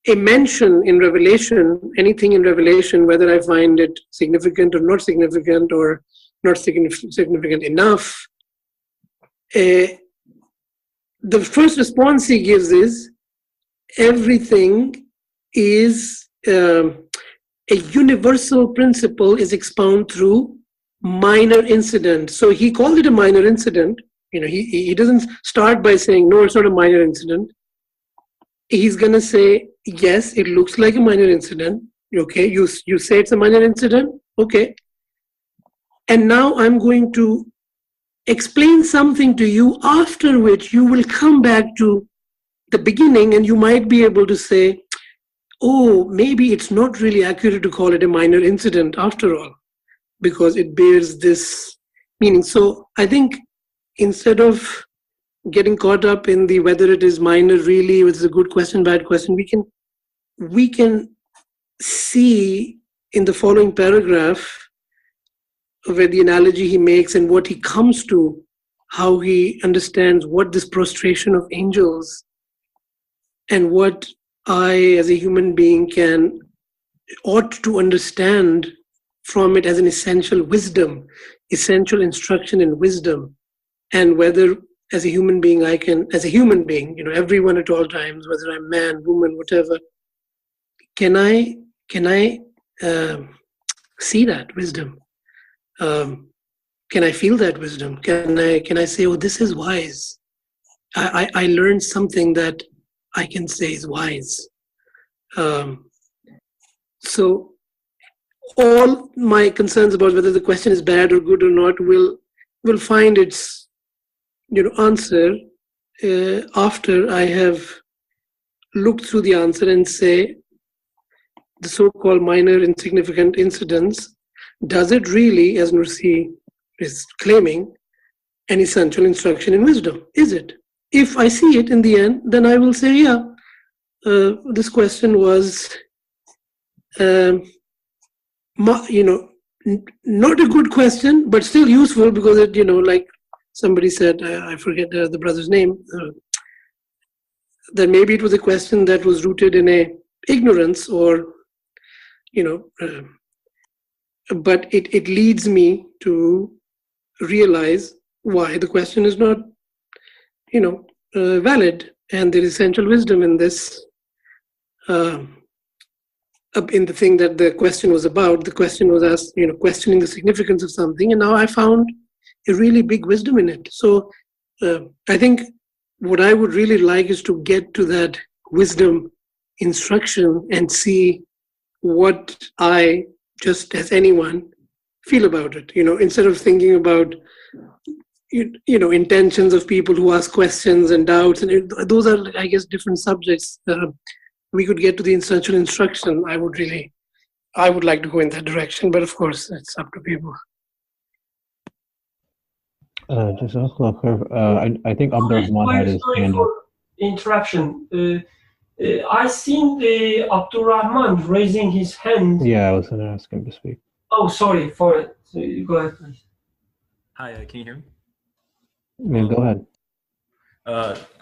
a mention in Revelation, anything in Revelation, whether I find it significant or not significant significant enough, the first response he gives is everything is a universal principle is expounded through minor incident. So he called it a minor incident. He doesn't start by saying, no, it's not a minor incident. He's going to say, yes, it looks like a minor incident. Okay, you say it's a minor incident. Okay. And now I'm going to explain something to you, after which you will come back to the beginning and you might be able to say, oh, maybe it's not really accurate to call it a minor incident after all, because it bears this meaning. So I think instead of getting caught up in the whether it is minor really, whether it's a good question, bad question, we can see in the following paragraph where the analogy he makes and what he comes to, how he understands what this prostration of angels and what I as a human being ought to understand from it as an essential wisdom, essential instruction in wisdom, and whether as a human being everyone at all times, whether I'm man, woman, whatever, can I see that wisdom? Can I feel that wisdom? Can I say, oh, this is wise? I learned something that I can say is wise. So all my concerns about whether the question is bad or good or not will find its answer after I have looked through the answer and say the so-called minor insignificant incidents, does it really, as Nursi is claiming, an essential instruction in wisdom? Is it? If I see it in the end, then I will say, yeah, this question was, not a good question, but still useful because it, like somebody said, I forget the brother's name, that maybe it was a question that was rooted in a ignorance or, but it leads me to realize why the question is not, valid, and there is essential wisdom in this, in the thing that the question was about. The question was asked, questioning the significance of something, and now I found a really big wisdom in it. So I think what I would really like is to get to that wisdom instruction and see what I, just as anyone, feel about it. Instead of thinking about intentions of people who ask questions and doubts, and those are, I guess, different subjects. We could get to the essential instruction. I would like to go in that direction, but of course, it's up to people. Jazakallah khair. I think Abdurrahman had his Sorry hand up. for interruption. I seen the Abdurrahman raising his hand. Yeah, I was going to ask him to speak. Oh, sorry for it. Go ahead, please. Hi, can you hear me? Yeah, go ahead.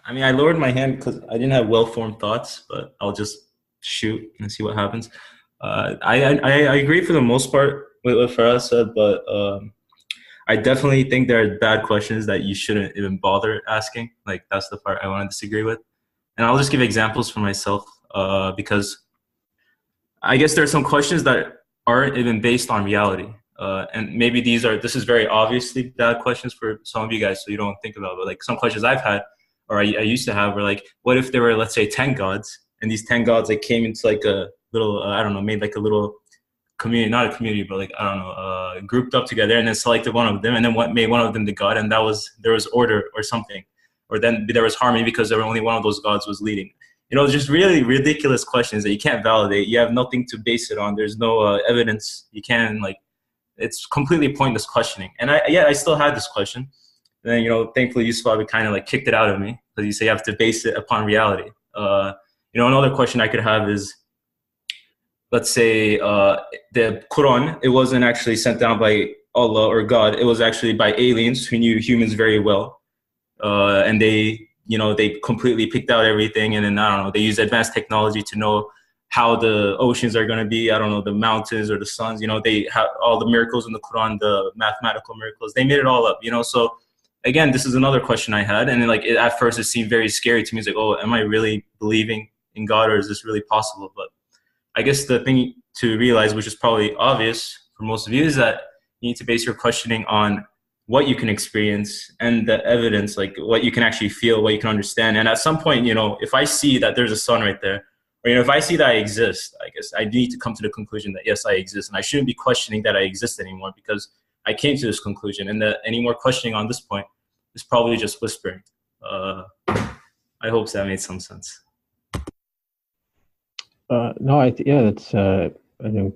I lowered my hand because I didn't have well-formed thoughts, but I'll just shoot and see what happens. I agree for the most part with what Faraz said, but I definitely think there are bad questions that you shouldn't even bother asking. Like, that's the part I want to disagree with. And I'll just give examples for myself because I guess there are some questions that aren't even based on reality. And maybe this is very obviously bad questions for some of you guys, so you don't think about it. But like some questions I've had, or I used to have, were like, what if there were, let's say, 10 gods, and these 10 gods like came into like a little, made like a little community, not a community, but like, grouped up together and then selected one of them, and then what made one of them the god, and there was order or something, or then there was harmony because there were only one of those gods was leading. Just really ridiculous questions that you can't validate. You have nothing to base it on. There's no evidence. You can't it's completely pointless questioning. And I still had this question. And then, thankfully Yusuf Abi kind of like kicked it out of me because you say you have to base it upon reality. Another question I could have is, let's say the Quran, it wasn't actually sent down by Allah or God. It was actually by aliens who knew humans very well. And they completely picked out everything. And then, they used advanced technology to know how the oceans are going to be, the mountains or the suns, they have all the miracles in the Quran, the mathematical miracles, they made it all up, So again, this is another question I had. And then at first it seemed very scary to me. It's like, oh, am I really believing in God, or is this really possible? But I guess the thing to realize, which is probably obvious for most of you, is that you need to base your questioning on what you can experience and the evidence, like what you can actually feel, what you can understand. And at some point, if I see that there's a sun right there, or if I see that I exist, I guess I need to come to the conclusion that yes, I exist, and I shouldn't be questioning that I exist anymore because I came to this conclusion, and that any more questioning on this point is probably just whispering. I hope that made some sense. No, that's I think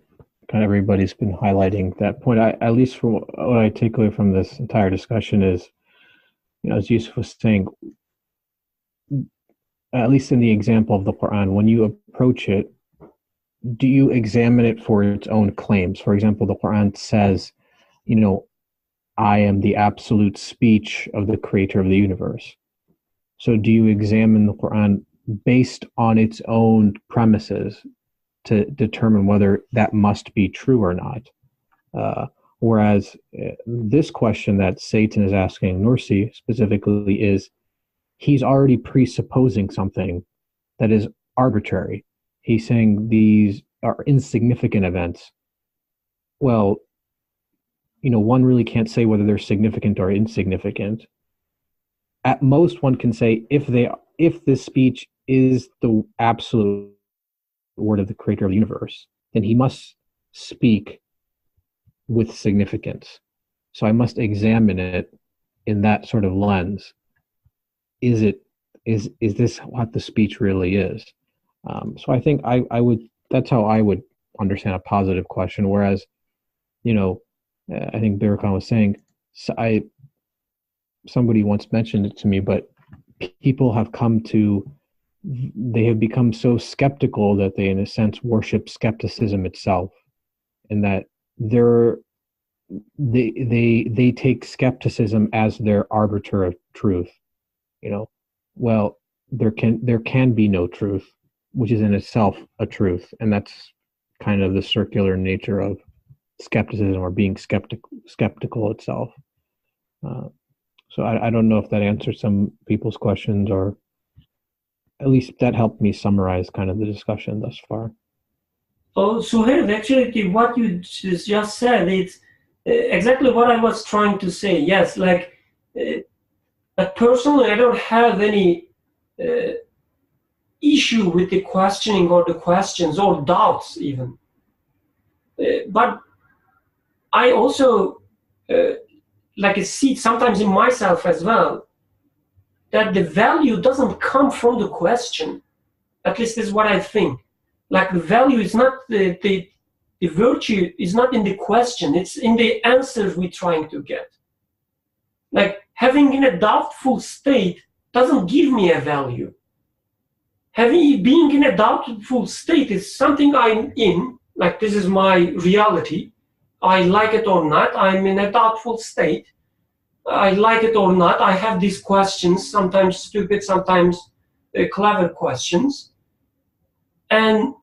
kind of everybody's been highlighting that point. At least from what I take away from this entire discussion is, as Yusuf was saying, at least in the example of the Quran, when you approach it, do you examine it for its own claims? For example, the Quran says, I am the absolute speech of the creator of the universe. So do you examine the Quran based on its own premises to determine whether that must be true or not? Whereas this question that Satan is asking Nursi specifically is, he's already presupposing something that is arbitrary. He's saying these are insignificant events. Well, one really can't say whether they're significant or insignificant. At most, one can say if this speech is the absolute word of the creator of the universe, then he must speak with significance. So I must examine it in that sort of lens. Is this what the speech really is? So I think I would, that's how I would understand a positive question. Whereas, I think Barakan was saying, somebody once mentioned it to me, but people have they have become so skeptical that they, in a sense, worship skepticism itself, and that they take skepticism as their arbiter of truth. Well, there can be no truth, which is in itself a truth, and that's kind of the circular nature of skepticism, or being skeptical itself. So I don't know if that answers some people's questions, or at least that helped me summarize kind of the discussion thus far. Oh, Suhail, actually, what you just said, it's exactly what I was trying to say. Yes, but personally, I don't have any issue with the questioning or the questions or doubts even. But I also like I see sometimes in myself as well, that the value doesn't come from the question. At least this is what I think. Like the value is not the virtue is not in the question, it's in the answer we're trying to get. Like having in a doubtful state doesn't give me a value. Being in a doubtful state is something I'm in, like this is my reality. I like it or not, I'm in a doubtful state. I like it or not, I have these questions, sometimes stupid, sometimes clever questions. And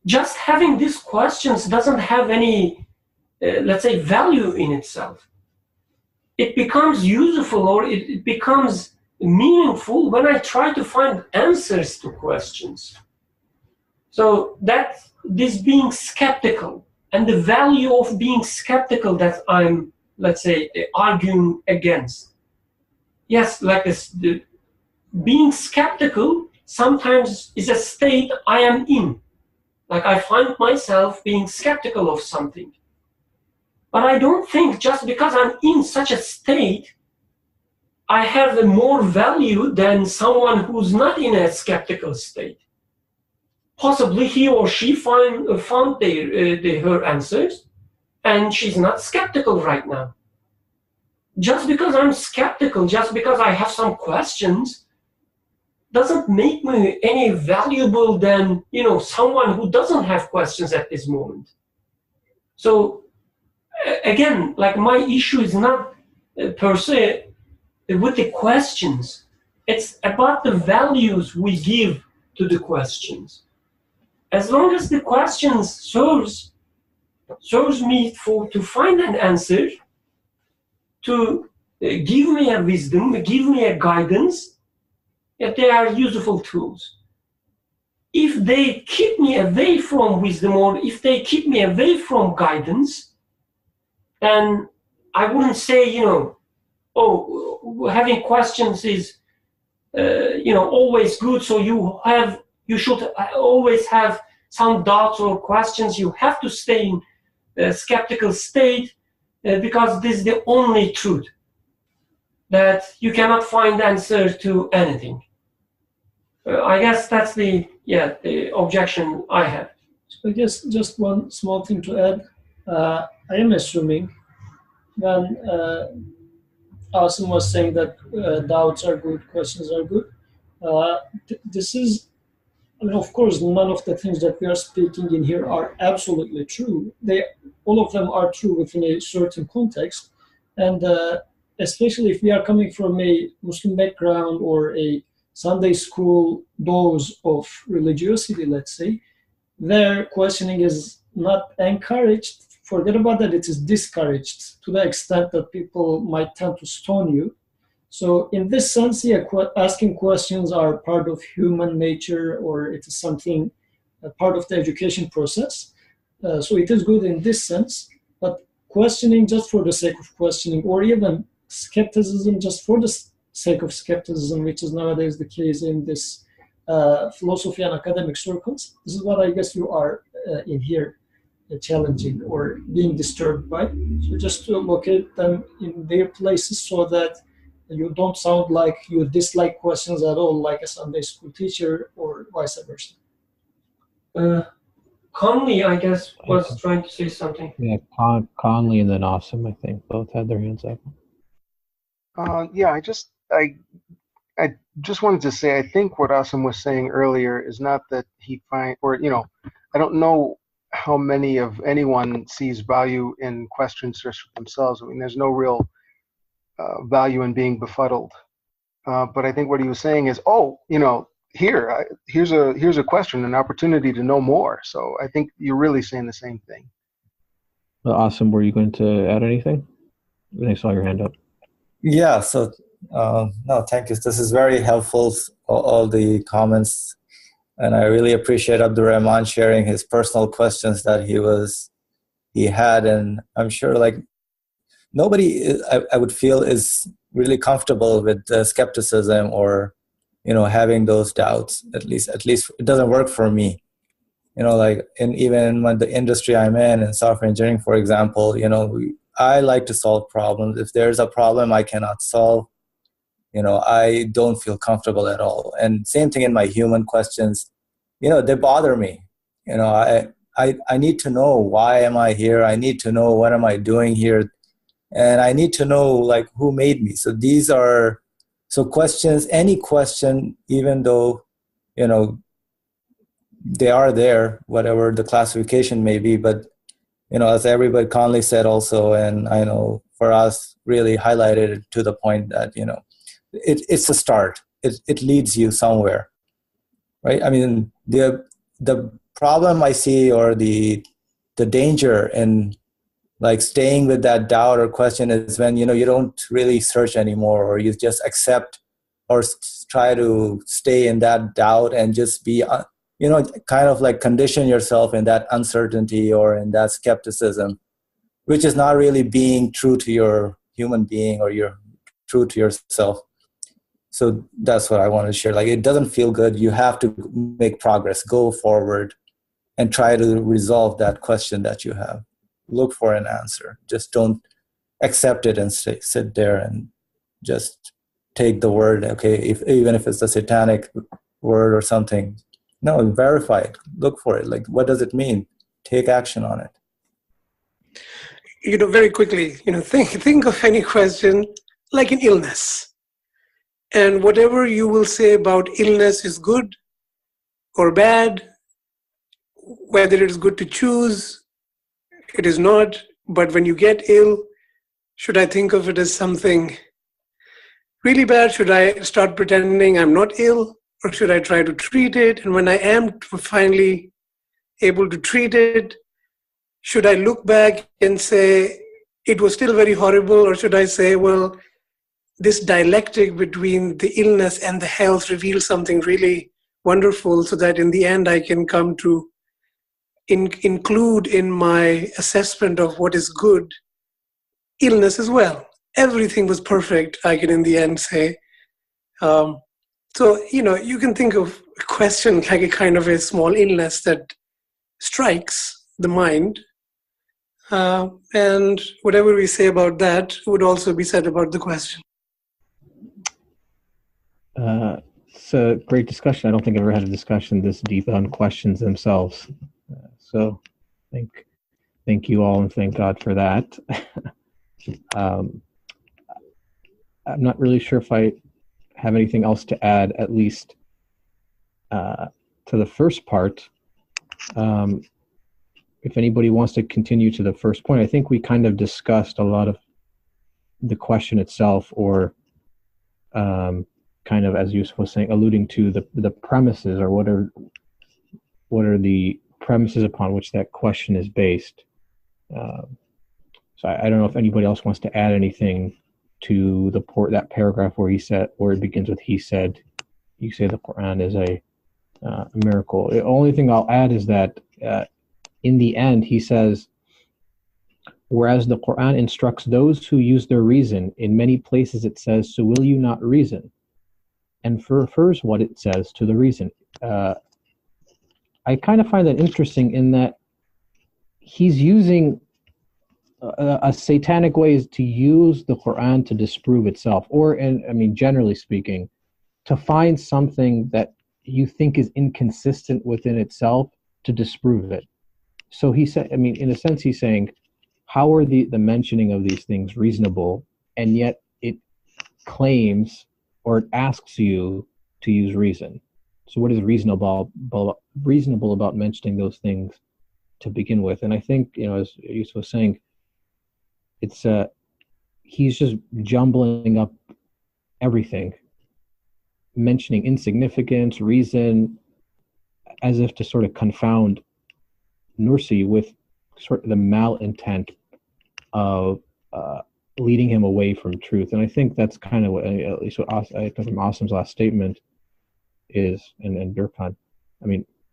just having these questions doesn't have any, let's say, value in itself. It becomes useful or it becomes meaningful when I try to find answers to questions. So that's this being skeptical and the value of being skeptical that I'm, let's say, arguing against. Yes, like this, being skeptical sometimes is a state I am in. Like I find myself being skeptical of something. But I don't think just because I'm in such a state, I have a more value than someone who's not in a skeptical state. Possibly he or she found her answers, and she's not skeptical right now. Just because I'm skeptical, just because I have some questions, doesn't make me any valuable than, someone who doesn't have questions at this moment. So again, like my issue is not per se with the questions. It's about the values we give to the questions. As long as the questions serves me to find an answer, to give me a wisdom, give me a guidance, that they are useful tools. If they keep me away from wisdom or if they keep me away from guidance, then I wouldn't say, having questions is, always good. So you should always have some doubts or questions. You have to stay in a skeptical state because this is the only truth, that you cannot find answer to anything. I guess that's the objection I have. I guess just one small thing to add. I am assuming when Asim was saying that doubts are good, questions are good. This is, of course, none of the things that we are speaking in here are absolutely true. All of them are true within a certain context, and especially if we are coming from a Muslim background or a Sunday school dose of religiosity, let's say, their questioning is not encouraged. Forget about that, it is discouraged to the extent that people might tend to stone you. So in this sense, asking questions are part of human nature, or it is something, part of the education process. So it is good in this sense, but questioning just for the sake of questioning, or even skepticism just for the sake of skepticism, which is nowadays the case in this philosophy and academic circles, this is what I guess you are in here challenging or being disturbed by. So just to locate them in their places so that you don't sound like you dislike questions at all, like a Sunday school teacher, or vice versa. Conley, I guess, was trying to say something. Yeah, Conley and then Asim, I think, both had their hands up. I just wanted to say, I think what Asim was saying earlier is not that I don't know how many of anyone sees value in questions just for themselves. I mean, there's no real value in being befuddled. But I think what he was saying is, here's a question, an opportunity to know more. So I think you're really saying the same thing. Well, Asim, were you going to add anything? I saw your hand up. Yeah, so no, thank you. This is very helpful, all the comments. And I really appreciate Abdur Rahman sharing his personal questions that he had. And I'm sure nobody, I would feel, is really comfortable with skepticism or, having those doubts. At least it doesn't work for me. Even in the industry I'm in software engineering, for example, I like to solve problems. If there's a problem I cannot solve, I don't feel comfortable at all. And same thing in my human questions, they bother me. I need to know, why am I here? I need to know, what am I doing here? And I need to know, like, who made me? So these are, questions, any question, even though, they are there, whatever the classification may be, but, as everybody Conley said also, and I know for us really highlighted it to the point that, it's a start. It leads you somewhere, right? I mean, the problem I see, or the danger in like staying with that doubt or question, is when you don't really search anymore, or you just accept or try to stay in that doubt and just be kind of like condition yourself in that uncertainty or in that skepticism, which is not really being true to your human being, or you're true to yourself. So that's what I want to share. Like, it doesn't feel good. You have to make progress, go forward, and try to resolve that question that you have. Look for an answer. Just don't accept it and sit there and just take the word. Okay, even if it's a satanic word or something, no, verify it. Look for it. Like, what does it mean? Take action on it. Very quickly, think of any question like an illness. And whatever you will say about illness is good or bad, whether it is good to choose, it is not. But when you get ill, should I think of it as something really bad? Should I start pretending I'm not ill? Or should I try to treat it? And when I am finally able to treat it, should I look back and say it was still very horrible? Or should I say, well, this dialectic between the illness and the health reveals something really wonderful, so that in the end I can come to include in my assessment of what is good illness as well. Everything was perfect, I can in the end say. So, you can think of a question like a kind of a small illness that strikes the mind. And whatever we say about that would also be said about the question. It's a great discussion. I don't think I've ever had a discussion this deep on questions themselves. So thank you all, and thank God for that. I'm not really sure if I have anything else to add, at least to the first part. If anybody wants to continue to the first point, I think we kind of discussed a lot of the question itself, or kind of, as Yusuf was saying, alluding to the premises, or what are the premises upon which that question is based. So I don't know if anybody else wants to add anything to that paragraph where it begins with he said, you say the Quran is a miracle. The only thing I'll add is that in the end he says, whereas the Quran instructs those who use their reason, in many places it says, so will you not reason? And refers what it says to the reason. I kind of find that interesting, in that he's using a satanic way to use the Quran to disprove itself, or, generally speaking, to find something that you think is inconsistent within itself to disprove it. So he said, in a sense, he's saying, how are the mentioning of these things reasonable, and yet it claims, or it asks you to use reason? So what is reasonable about mentioning those things to begin with? And I think, as Yusuf was saying, it's he's just jumbling up everything, mentioning insignificance, reason, as if to sort of confound Nursi with sort of the malintent of leading him away from truth. And I think that's kind of what, at least what I think from Asim's last statement is, and Durkhan,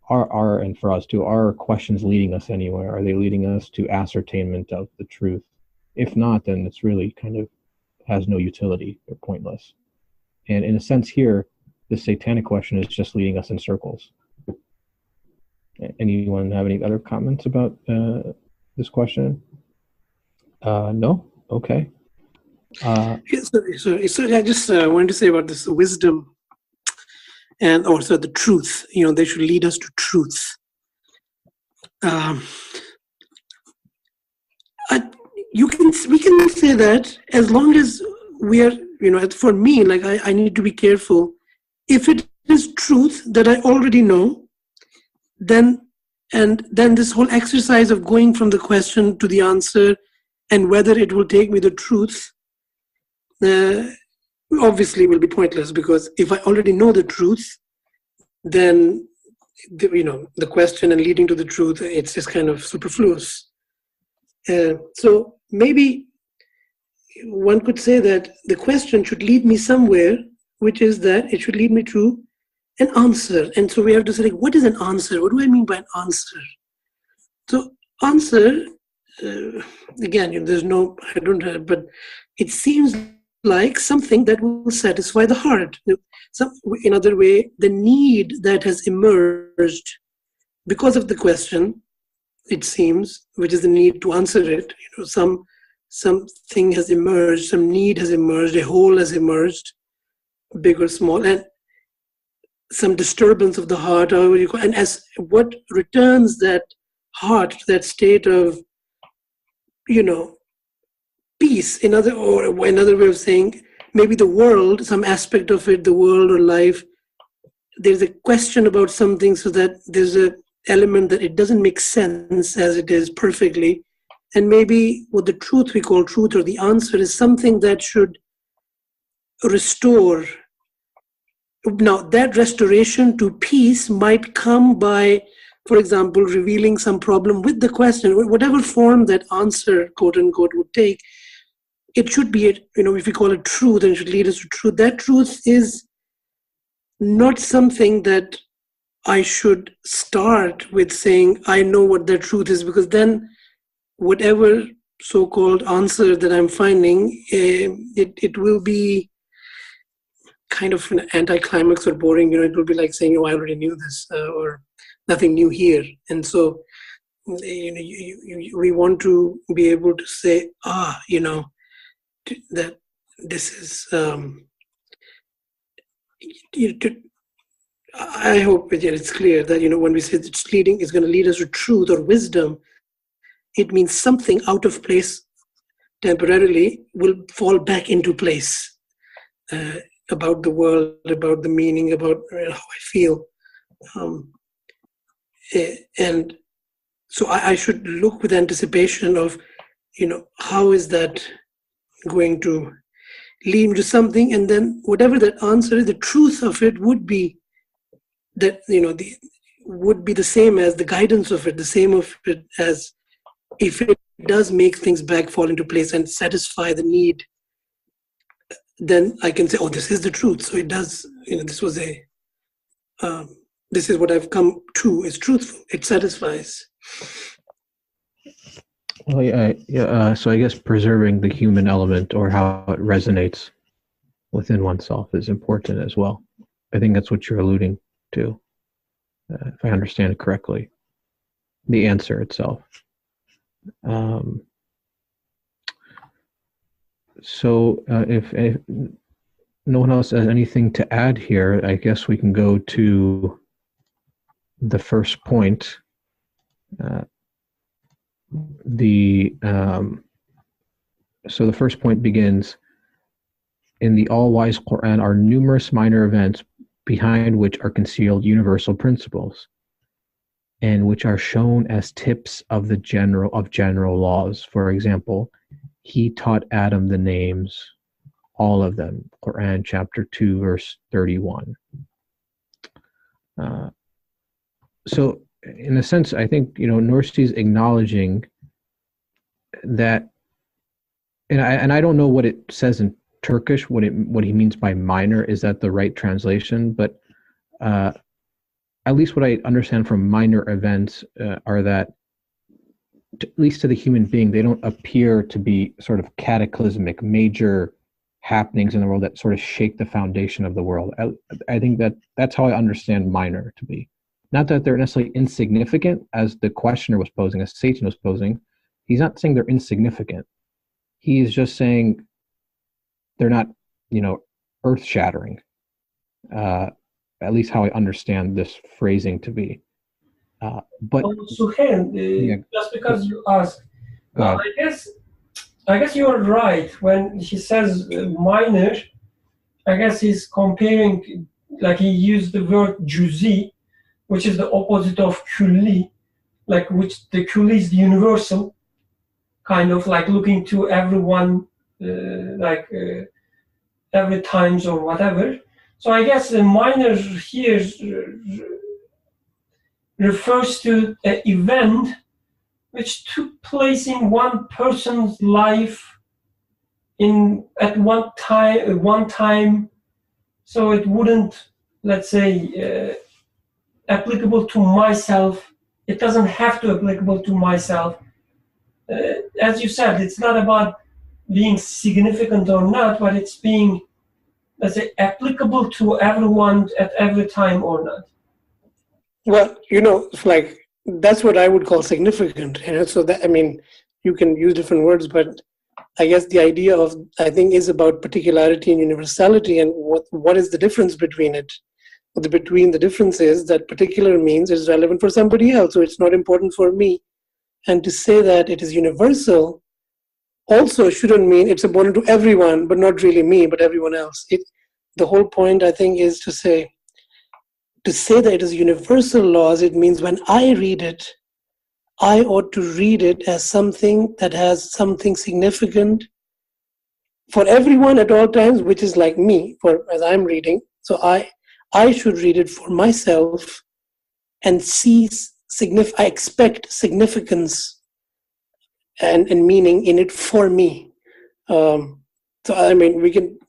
are and for us too, are questions leading us anywhere? Are they leading us to ascertainment of the truth? If not, then it's really kind of has no utility. They're pointless. And in a sense here, the satanic question is just leading us in circles. Anyone have any other comments about this question? No? Okay. So I just wanted to say about this wisdom and also the truth. They should lead us to truth. We can say that as long as we are, for me, like I need to be careful. If it is truth that I already know, then this whole exercise of going from the question to the answer and whether it will take me the truth, obviously will be pointless, because if I already know the truth, then the question and leading to the truth, it's just kind of superfluous. So maybe one could say that the question should lead me somewhere, which is that it should lead me to an answer. And so we have to say, what is an answer? What do I mean by an answer? So answer, again, there's no, I don't have, but it seems like something that will satisfy the heart. In other way, the need that has emerged because of the question, it seems, which is the need to answer it. Something has emerged, some need has emerged, a hole has emerged, big or small, and some disturbance of the heart, however you call it, and as what returns that heart to that state of, peace. Another way of saying, maybe the world, some aspect of it, the world or life, there's a question about something, so that there's a element that it doesn't make sense as it is perfectly, and maybe what the truth we call truth, or the answer, is something that should restore. Now, that restoration to peace might come by, for example, revealing some problem with the question, whatever form that answer, quote unquote, would take. It should be, if we call it truth, and it should lead us to truth. That truth is not something that I should start with saying, I know what that truth is, because then whatever so-called answer that I'm finding, it will be kind of an anticlimax or boring. It will be like saying, I already knew this, or nothing new here. And so, we want to be able to say, that this is, I hope that it's clear that, when we say that it's going to lead us to truth or wisdom, it means something out of place temporarily will fall back into place, about the world, about the meaning, about how I feel. And so I should look with anticipation of, how is that going to lead me to something, and then whatever that answer is, the truth of it would be that, would be the same as the guidance of it, the same of it as if it does make things back fall into place and satisfy the need, then I can say, this is the truth. So it does, this was this is what I've come to, is truthful. It satisfies. Well, yeah. So I guess preserving the human element, or how it resonates within oneself, is important as well. I think that's what you're alluding to, if I understand it correctly. The answer itself. So if no one else has anything to add here, I guess we can go to the first point. So the first point begins, in the all-wise Quran are numerous minor events behind which are concealed universal principles, and which are shown as tips of general laws. For example, he taught Adam the names, all of them. Quran chapter 2, verse 31. So in a sense, I think, Nursi is acknowledging that, and I don't know what it says in Turkish, what he means by minor. Is that the right translation? But at least what I understand from minor events are that, at least to the human being, they don't appear to be sort of cataclysmic, major happenings in the world that sort of shake the foundation of the world. I think that's how I understand minor to be. Not that they're necessarily insignificant, as the questioner was posing, as Satan was posing. He's not saying they're insignificant, he's just saying they're not, earth-shattering. At least how I understand this phrasing to be. But Suhail, just because you asked, I guess you're right when he says minor. I guess he's comparing, like he used the word juzi, which is the opposite of kulli, like which the kulli is the universal, kind of like looking to everyone, every times or whatever. So I guess the minor here refers to an event which took place in one person's life at one time, so it wouldn't, let's say, applicable to myself. It doesn't have to applicable to myself. As you said, it's not about being significant or not, but it's being, let's say, applicable to everyone at every time or not. Well, like that's what I would call significant. So that, I mean, you can use different words, but I guess the idea is about particularity and universality, and what is the difference between it? Between the difference is that particular means it's relevant for somebody else, so it's not important for me. And to say that it is universal also shouldn't mean it's important to everyone, but not really me, but everyone else. The whole point, I think, is to say that it is universal laws, it means when I read it, I ought to read it as something that has something significant for everyone at all times, which is like me, as I'm reading. So I should read it for myself and see I expect significance and meaning in it for me. So I mean, we can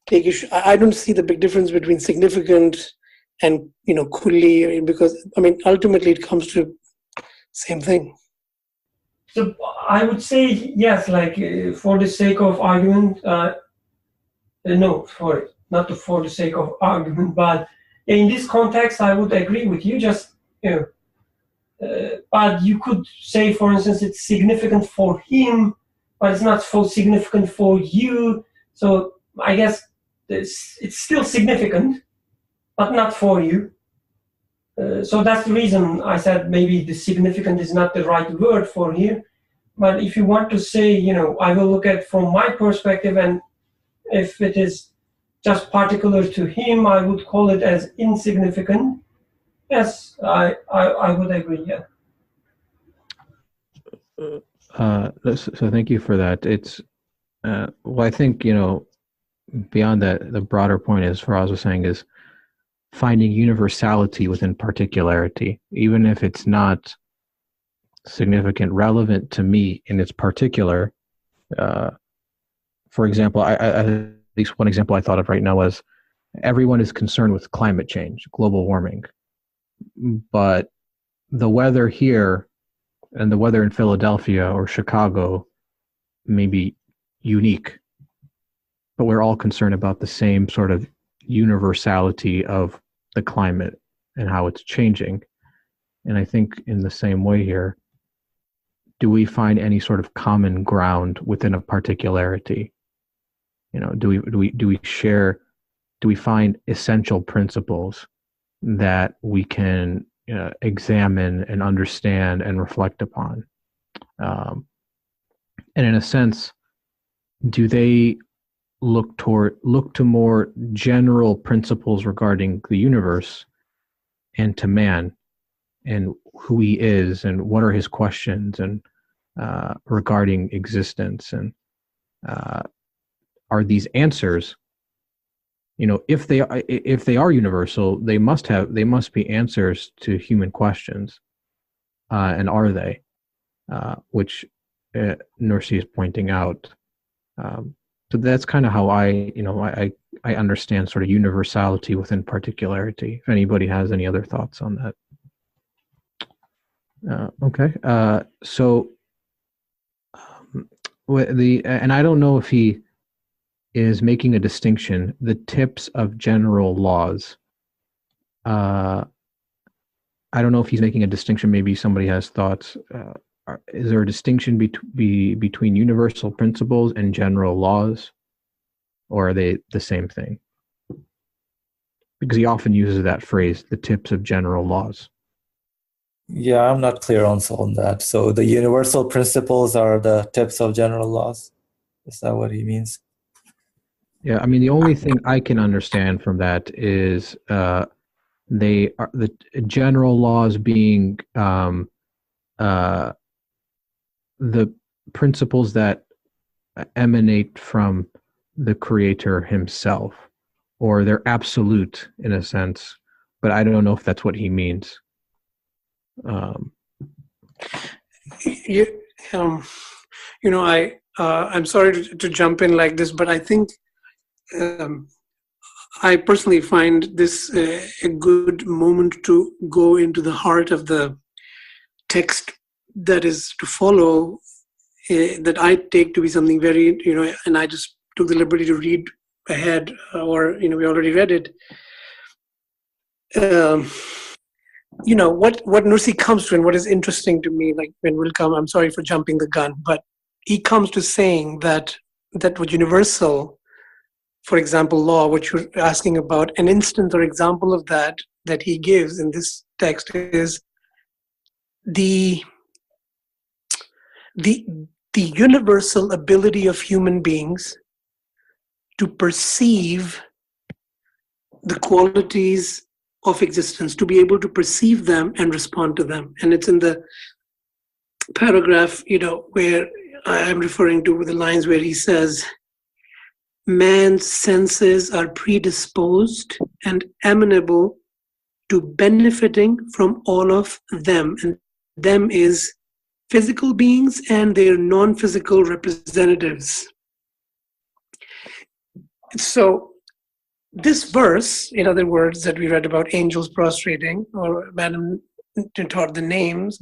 take issue. I don't see the big difference between significant and kulli, because I mean ultimately it comes to same thing. So I would say yes, like for the sake of argument, not for the sake of argument, but in this context, I would agree with you. Just but you could say, for instance, it's significant for him, but it's not so significant for you. So I guess it's still significant, but not for you. So that's the reason I said maybe the significant is not the right word for here. But if you want to say, I will look at from my perspective, and if it is just particular to him, I would call it as insignificant. Yes, I would agree, yeah. So thank you for that. It's, well, I think, beyond that, the broader point is, Faraz was saying, is finding universality within particularity, even if it's not significant, relevant to me in its particular. For example, I at least one example I thought of right now was everyone is concerned with climate change, global warming, but the weather here and the weather in Philadelphia or Chicago may be unique, but we're all concerned about the same sort of universality of the climate and how it's changing. And I think in the same way here, do we find any sort of common ground within a particularity? Do we find essential principles that we can examine and understand and reflect upon? And in a sense, do they look to more general principles regarding the universe and to man and who he is and what are his questions and regarding existence, and are these answers, if they are universal, they must be answers to human questions, and are they, which Nursi is pointing out. So that's kind of how I understand sort of universality within particularity. If anybody has any other thoughts on that. Okay. So and I don't know if he is making a distinction, the tips of general laws. I don't know if he's making a distinction. Maybe somebody has thoughts. is there a distinction between universal principles and general laws, or are they the same thing? Because he often uses that phrase, the tips of general laws. Yeah, I'm not clear on that. So the universal principles are the tips of general laws. Is that what he means? Yeah, I mean, the only thing I can understand from that is they are the general laws being the principles that emanate from the creator himself, or they're absolute in a sense, but I don't know if that's what he means. I'm sorry to jump in like this, but I think I personally find this a good moment to go into the heart of the text that is to follow, that I take to be something very, and I just took the liberty to read ahead, or, we already read it. What Nursi comes to, and what is interesting to me, like when we'll come, I'm sorry for jumping the gun, but he comes to saying that what universal, for example, law, what you're asking about, an instance or example of that he gives in this text is the universal ability of human beings to perceive the qualities of existence, to be able to perceive them and respond to them. And it's in the paragraph, where I'm referring to the lines where he says, man's senses are predisposed and amenable to benefiting from all of them. And them is physical beings and their non-physical representatives. So this verse, in other words, that we read about angels prostrating, or Madam being taught the names,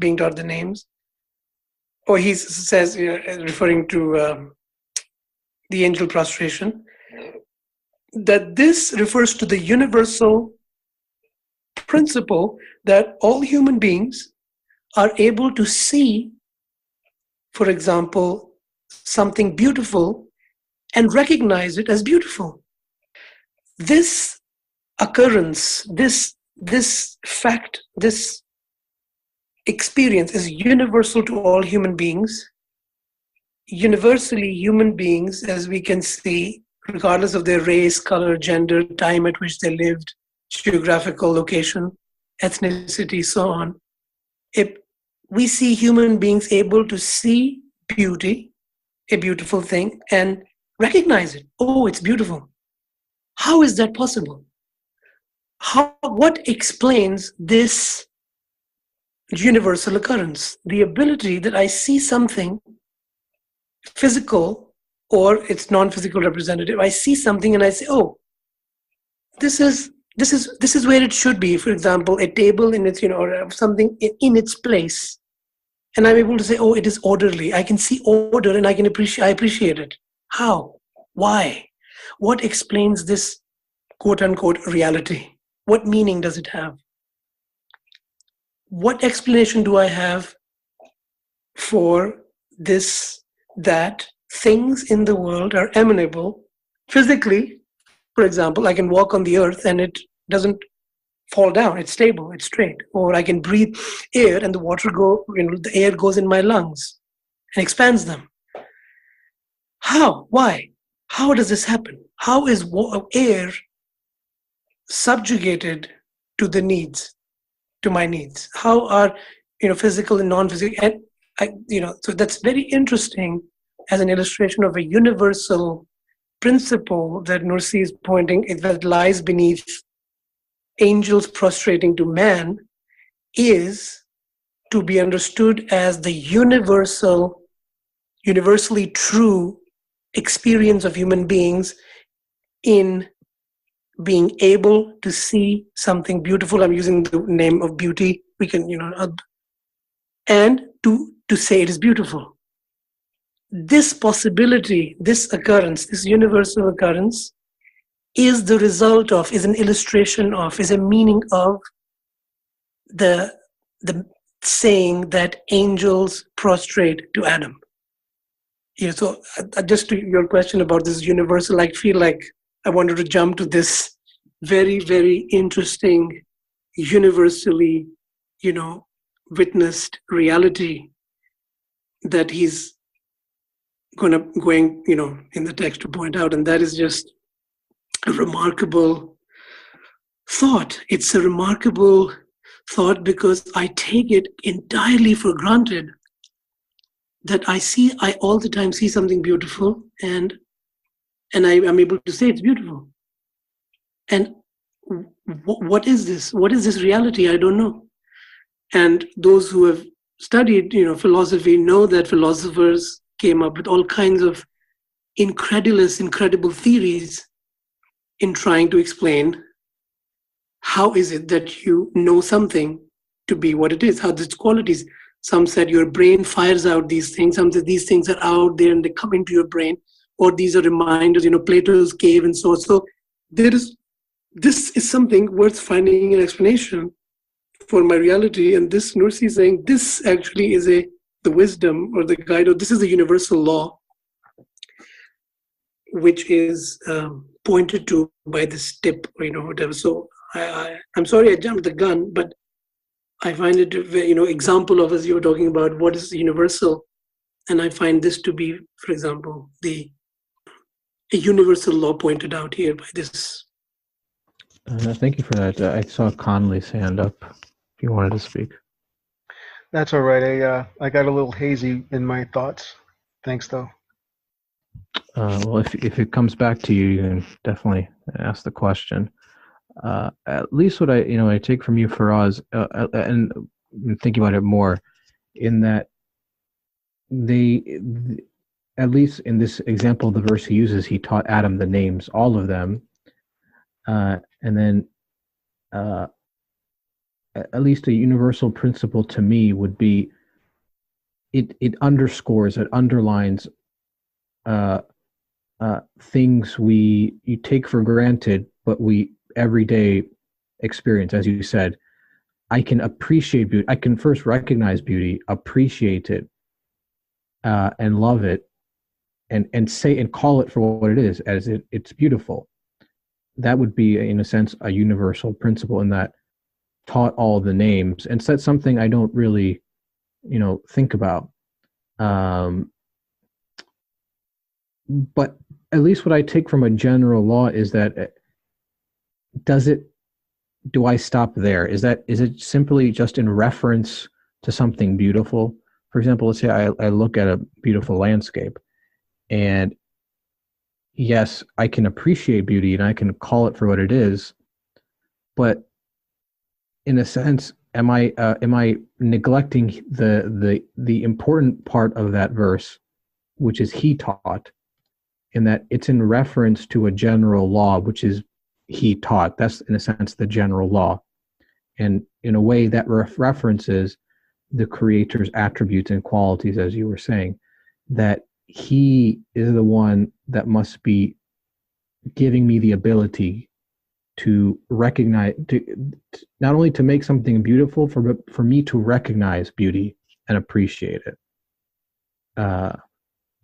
or he says, referring to the angel prostration, that this refers to the universal principle that all human beings are able to see, for example, something beautiful and recognize it as beautiful. This occurrence, this fact, this experience is universal to all human beings. Universally, human beings, as we can see, regardless of their race, color, gender, time at which they lived, geographical location, ethnicity, so on, if we see human beings able to see beauty, a beautiful thing, and recognize it. Oh, it's beautiful. How is that possible? What explains this universal occurrence? The ability that I see something physical or its non-physical representative. I see something and I say, oh, this is where it should be. For example, a table in its, or something in its place. And I'm able to say, oh, it is orderly. I can see order and I appreciate it. How? Why? What explains this quote unquote reality? What meaning does it have? What explanation do I have for this, that things in the world are amenable physically? For example, I can walk on the earth and it doesn't fall down. It's stable, it's straight. Or I can breathe air and the air goes in my lungs and expands them. How? Why? How does this happen? How is air subjugated to the needs, to my needs? How are, physical and non-physical? And so that's very interesting as an illustration of a universal principle that Nursi is pointing, that lies beneath angels prostrating to man, is to be understood as the universally true experience of human beings in being able to see something beautiful. I'm using the name of beauty. We can, and to say it is beautiful. This possibility, this occurrence, this universal occurrence is the result of, is an illustration of, is a meaning of the saying that angels prostrate to Adam. So just to your question about this universal, I feel like I wanted to jump to this very, very interesting, universally, witnessed reality that he's going, in the text to point out, and that is just a remarkable thought. It's a remarkable thought because I take it entirely for granted that I all the time see something beautiful and I'm able to say it's beautiful. And what is this? What is this reality? I don't know. And those who have studied, philosophy know that philosophers came up with all kinds of incredible theories in trying to explain how is it that you know something to be what it is, how its qualities. Some said your brain fires out these things. Some said these things are out there and they come into your brain, or these are reminders, Plato's cave and so on. So this is something worth finding an explanation for my reality. And this Nursi is saying this actually is the wisdom or the guide, or this is the universal law, which is pointed to by this tip, whatever. So I'm sorry I jumped the gun, but I find it, example of, as you were talking about, what is universal. And I find this to be, for example, a universal law pointed out here by this. Thank you for that. I saw Conley's hand up if you wanted to speak. That's all right. I got a little hazy in my thoughts. Thanks, though. Well, if it comes back to you, you can definitely ask the question. At least what I take from you, Faraz, and thinking about it more, in that at least in this example, the verse he uses, he taught Adam the names, all of them, and then at least a universal principle to me would be it underscores, it underlines things you take for granted, but we everyday experience. As you said, I can appreciate beauty. I can first recognize beauty, appreciate it, and love it, and say and call it for what it is, as it's beautiful. That would be, in a sense, a universal principle in that taught all the names, and so that's something I don't really, think about. But at least what I take from a general law is that do I stop there? Is it simply just in reference to something beautiful? For example, let's say I look at a beautiful landscape, and yes, I can appreciate beauty and I can call it for what it is, but in a sense, am I neglecting the important part of that verse, which is he taught, in that it's in reference to a general law, which is he taught. That's, in a sense, the general law. And in a way, that references the Creator's attributes and qualities, as you were saying, that he is the one that must be giving me the ability to recognize, to not only to make something beautiful, but for me to recognize beauty and appreciate it. And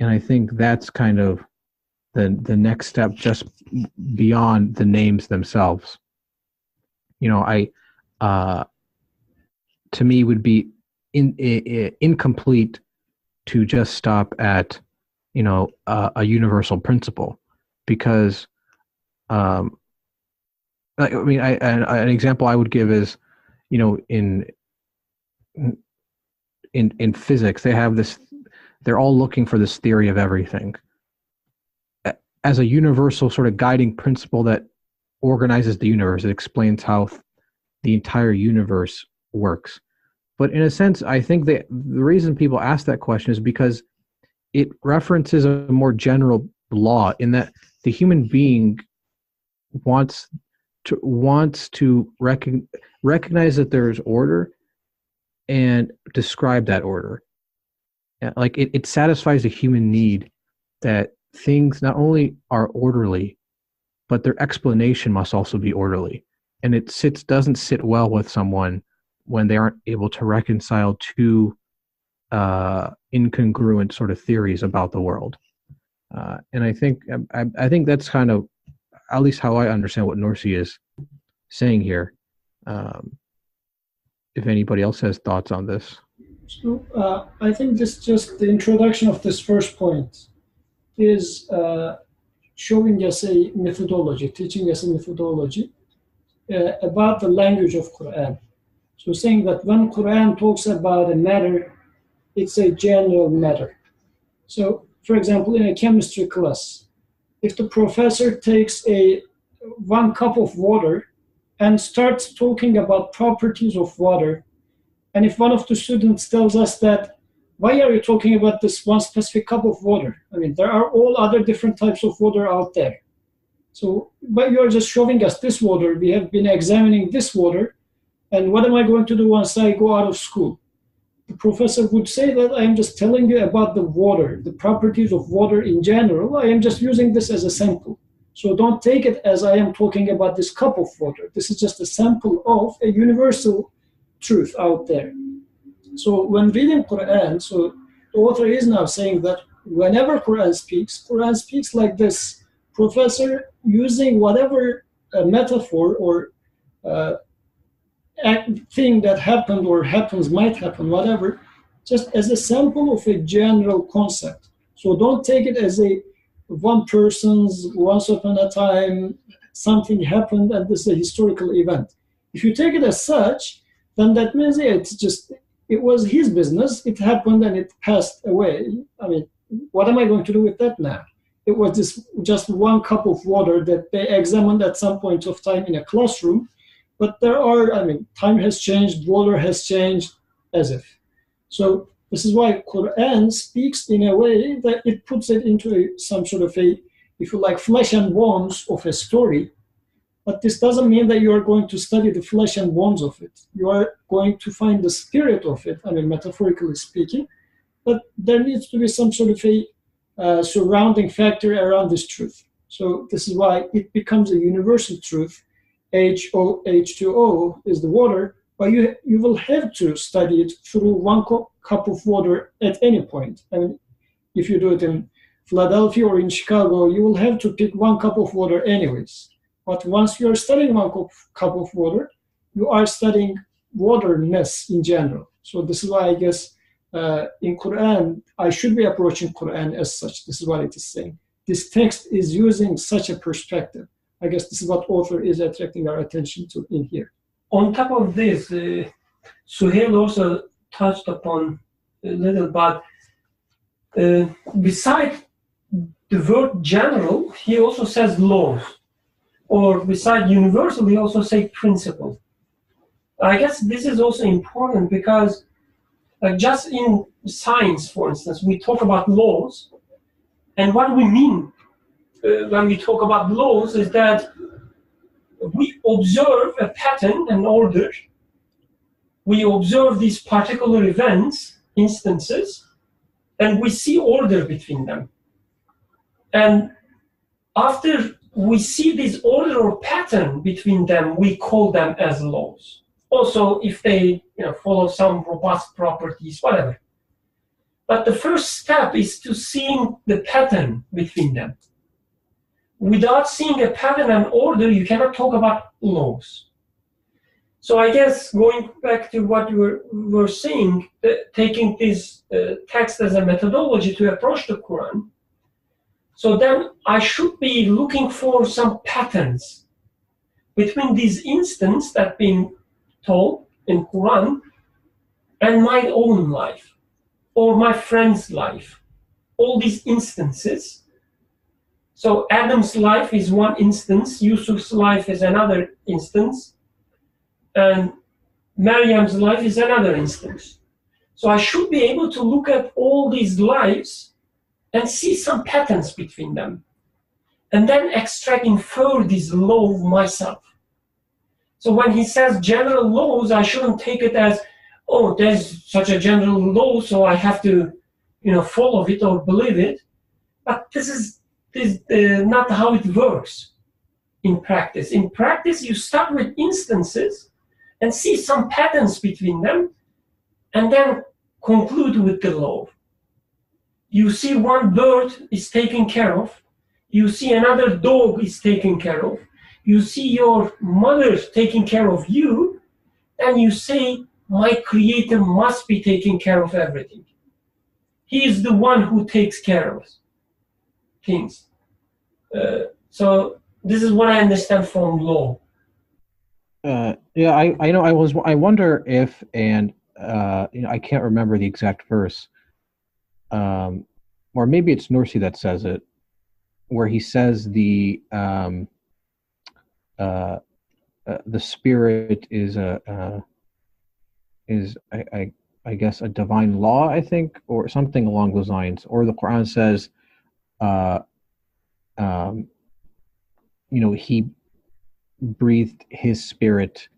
I think that's kind of the next step, just beyond the names themselves. To me would be incomplete to just stop at a universal principle, because an example I would give is, in physics, they have this, they're all looking for this theory of everything as a universal sort of guiding principle that organizes the universe. It explains how the entire universe works. But in a sense, I think that the reason people ask that question is because it references a more general law, in that the human being wants to recognize that there is order and describe that order. Like it satisfies a human need that things not only are orderly, but their explanation must also be orderly. And it doesn't sit well with someone when they aren't able to reconcile two incongruent sort of theories about the world. And I think that's kind of at least how I understand what Nursi is saying here. If anybody else has thoughts on this. So I think this just the introduction of this first point is showing us a methodology, teaching us a methodology about the language of Quran. So saying that when Quran talks about a matter, it's a general matter. So for example, in a chemistry class, if the professor takes 1 cup of water and starts talking about properties of water, and if one of the students tells us that, why are you talking about this one specific cup of water? I mean, there are all other different types of water out there. So, but you're just showing us this water. We have been examining this water, and what am I going to do once I go out of school? The professor would say that I am just telling you about the water, the properties of water in general. I am just using this as a sample. So don't take it as I am talking about this cup of water. This is just a sample of a universal truth out there. So when reading Quran, so the author is now saying that whenever Quran speaks like this, professor using whatever metaphor or thing that happened or happens, might happen, whatever, just as a sample of a general concept. So don't take it as one person's once upon a time something happened and this is a historical event. If you take it as such, then that means it was his business, it happened and it passed away. I mean, what am I going to do with that now? It was just 1 cup of water that they examined at some point of time in a classroom, but time has changed, water has changed, as if. So this is why Quran speaks in a way that it puts it into some sort of if you like, flesh and bones of a story. But this doesn't mean that you are going to study the flesh and bones of it. You are going to find the spirit of it, metaphorically speaking. But there needs to be some sort of a surrounding factor around this truth. So this is why it becomes a universal truth. H2O is the water, but you will have to study it through 1 cup of water at any point. If you do it in Philadelphia or in Chicago, you will have to pick 1 cup of water anyways. But once you are studying 1 cup of water, you are studying waterness in general. So this is why I guess in Quran, I should be approaching Quran as such. This is what it is saying. This text is using such a perspective. I guess this is what author is attracting our attention to in here. On top of this, Suhail also touched upon a little, but beside the word general, he also says laws. Or beside universal, he also says principle. I guess this is also important because just in science, for instance, we talk about laws, and what we mean when we talk about laws is that we observe a pattern and order. We observe these particular events, instances, and we see order between them. And after we see this order or pattern between them, we call them as laws. Also, if they follow some robust properties, whatever. But the first step is to seeing the pattern between them. Without seeing a pattern and order, you cannot talk about laws. So I guess going back to what you were saying, taking this text as a methodology to approach the Quran, so then I should be looking for some patterns between these instances that being told in Quran and my own life or my friend's life. All these instances. So Adam's life is one instance, Yusuf's life is another instance, and Maryam's life is another instance. So I should be able to look at all these lives and see some patterns between them, and then extract, infer this law of myself. So when he says general laws, I shouldn't take it as, oh, there's such a general law, so I have to, follow it or believe it. But this is not how it works in practice. In practice, you start with instances and see some patterns between them, and then conclude with the law. You see one bird is taken care of. You see another dog is taken care of. You see your mother taking care of you, and you say, my creator must be taking care of everything. He is the one who takes care of things. So this is what I understand from law. Yeah, I know. I wonder if, and I can't remember the exact verse, or maybe it's Nursi that says it, where he says the spirit is I guess a divine law, I think, or something along those lines. Or the Quran says, he breathed his spirit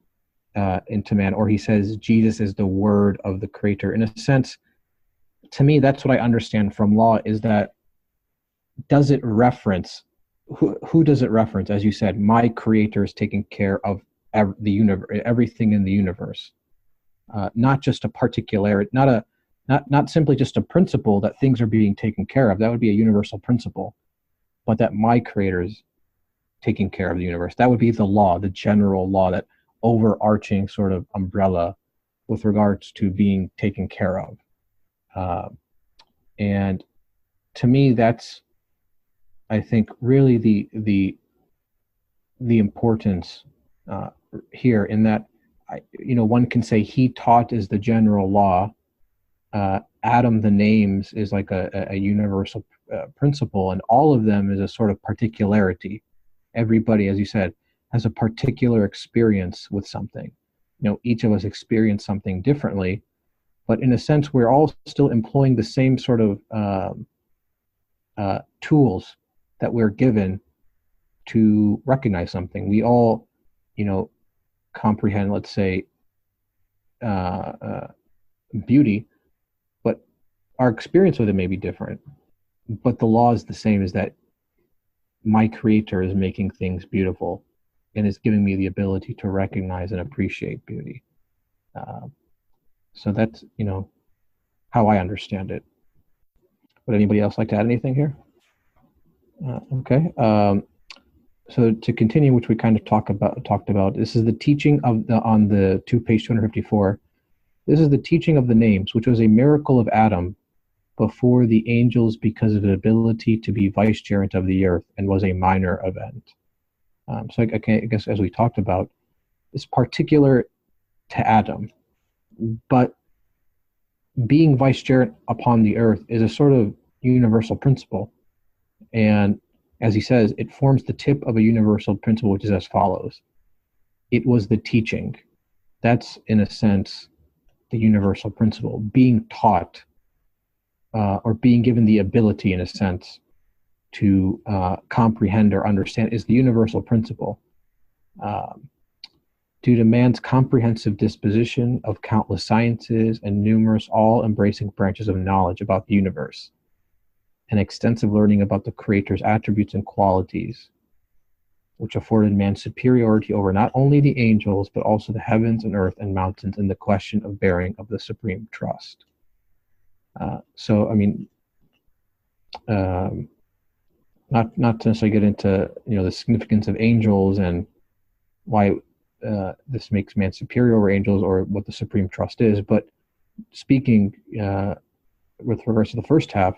into man, or he says Jesus is the word of the creator. In a sense, to me, that's what I understand from law, is that does it reference, who does it reference? As you said, my creator is taking care of the universe, everything in the universe. Not just a particularity, not simply just a principle that things are being taken care of. That would be a universal principle, but that my creator is taking care of the universe. That would be the law, the general law, that overarching sort of umbrella with regards to being taken care of. And to me, that's, I think, really the importance here, in that, one can say he taught is the general law. Adam, the names, is like a universal principle, and all of them is a sort of particularity. Everybody, as you said, has a particular experience with something. Each of us experience something differently, but in a sense, we're all still employing the same sort of tools that we're given to recognize something. We all, comprehend, let's say, beauty, but our experience with it may be different. But the law is the same, is that my creator is making things beautiful and is giving me the ability to recognize and appreciate beauty. So that's, how I understand it. Would anybody else like to add anything here? Okay. So to continue, which we kind of talked about, this is the teaching of on the page 254. This is the teaching of the names, which was a miracle of Adam before the angels because of the ability to be vicegerent of the earth, and was a minor event. So I guess, as we talked about, it's particular to Adam, but being vicegerent upon the earth is a sort of universal principle. And as he says, it forms the tip of a universal principle, which is as follows. It was the teaching. That's, in a sense, the universal principle. Being taught, or being given the ability, in a sense, to comprehend or understand, is the universal principle. Due to man's comprehensive disposition of countless sciences and numerous all-embracing branches of knowledge about the universe, and extensive learning about the Creator's attributes and qualities, which afforded man superiority over not only the angels, but also the heavens and earth and mountains in the question of bearing of the supreme trust. So, I mean, not to necessarily get into the significance of angels and why this makes man superior over angels, or what the supreme trust is, but speaking with regards to the first half,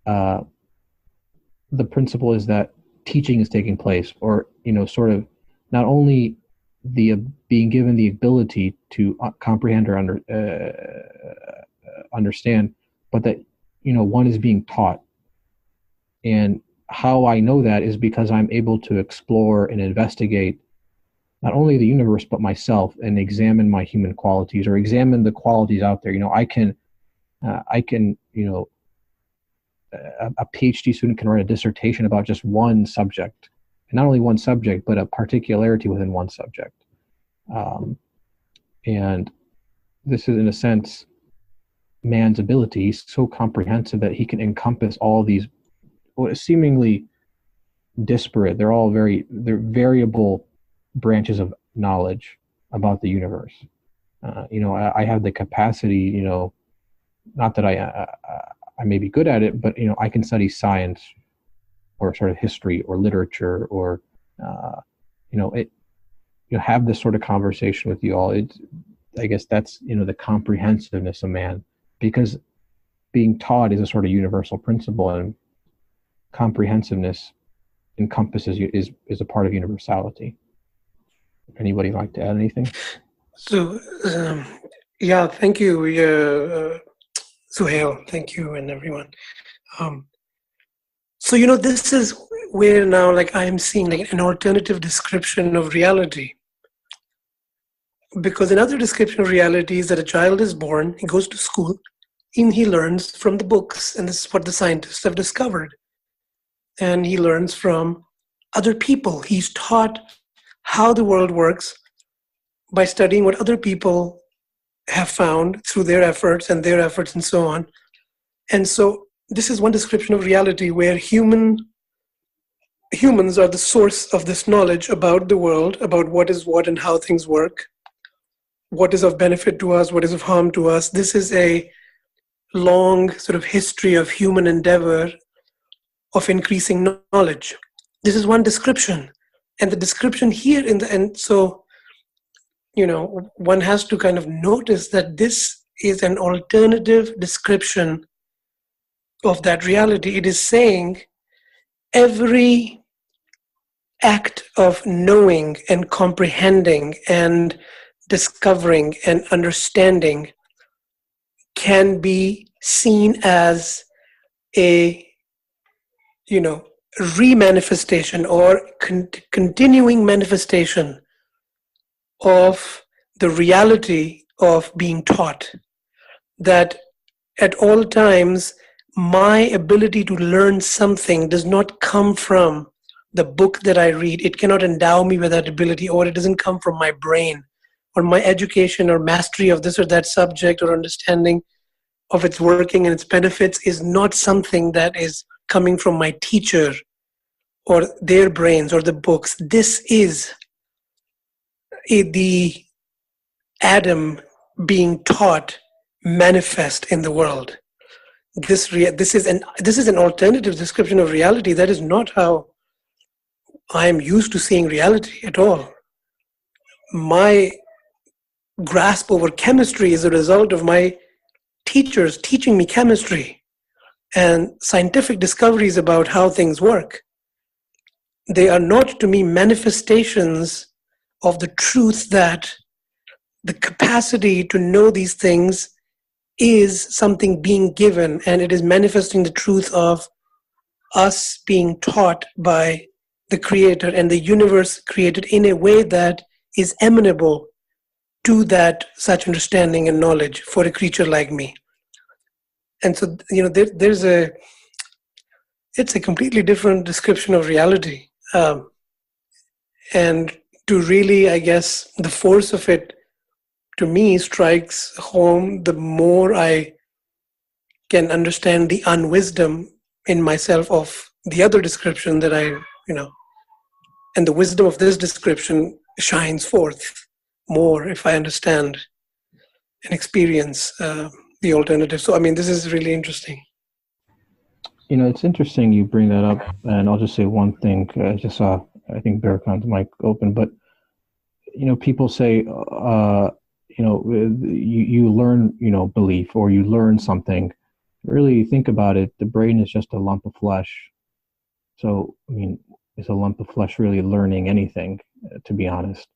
the principle is that teaching is taking place, or sort of not only the being given the ability to comprehend or understand, but that one is being taught. And how I know that is because I'm able to explore and investigate not only the universe but myself, and examine my human qualities, or examine the qualities out there. I can a PhD student can write a dissertation about just one subject, and not only one subject, but a particularity within one subject. And this is, in a sense, man's ability. He's so comprehensive that he can encompass all these seemingly disparate, they're variable branches of knowledge about the universe. I have the capacity, not that I may be good at it, but I can study science or sort of history or literature or have this sort of conversation with you all. I guess that's the comprehensiveness of man, because being taught is a sort of universal principle, and comprehensiveness encompasses is a part of universality. Anybody like to add anything? So yeah, thank you, Suhail. Thank you, and everyone. So this is where now, like, I am seeing like an alternative description of reality. Because another description of reality is that a child is born, he goes to school, and he learns from the books, and this is what the scientists have discovered. And he learns from other people. He's taught how the world works by studying what other people have found through their efforts and so on. And so this is one description of reality where humans are the source of this knowledge about the world, about what is what and how things work, what is of benefit to us, what is of harm to us. This is a long sort of history of human endeavor of increasing knowledge. This is one description. And the description here in the end, so, one has to kind of notice that this is an alternative description of that reality. It is saying every act of knowing and comprehending and discovering and understanding can be seen as a remanifestation or continuing manifestation of the reality of being taught. That at all times, my ability to learn something does not come from the book that I read. It cannot endow me with that ability, or it doesn't come from my brain or my education or mastery of this or that subject or understanding of its working and its benefits is not something that is coming from my teacher or their brains or the books. This is the Adam being taught manifest in the world. This is an alternative description of reality. That is not how I am used to seeing reality at all. My grasp over chemistry is a result of my teachers teaching me chemistry and scientific discoveries about how things work. They are not, to me, manifestations of the truth that the capacity to know these things is something being given, and it is manifesting the truth of us being taught by the Creator and the universe created in a way that is amenable to that such understanding and knowledge for a creature like me. And so, it's a completely different description of reality. And to really, I guess, the force of it to me strikes home the more I can understand the unwisdom in myself of the other description that and the wisdom of this description shines forth more if I understand and experience the alternative. So, this is really interesting. It's interesting you bring that up, and I'll just say one thing. I just saw, I think, Berkan's mic open, but, people say, you learn, belief, or you learn something. Really think about it, the brain is just a lump of flesh. So, is a lump of flesh really learning anything, to be honest?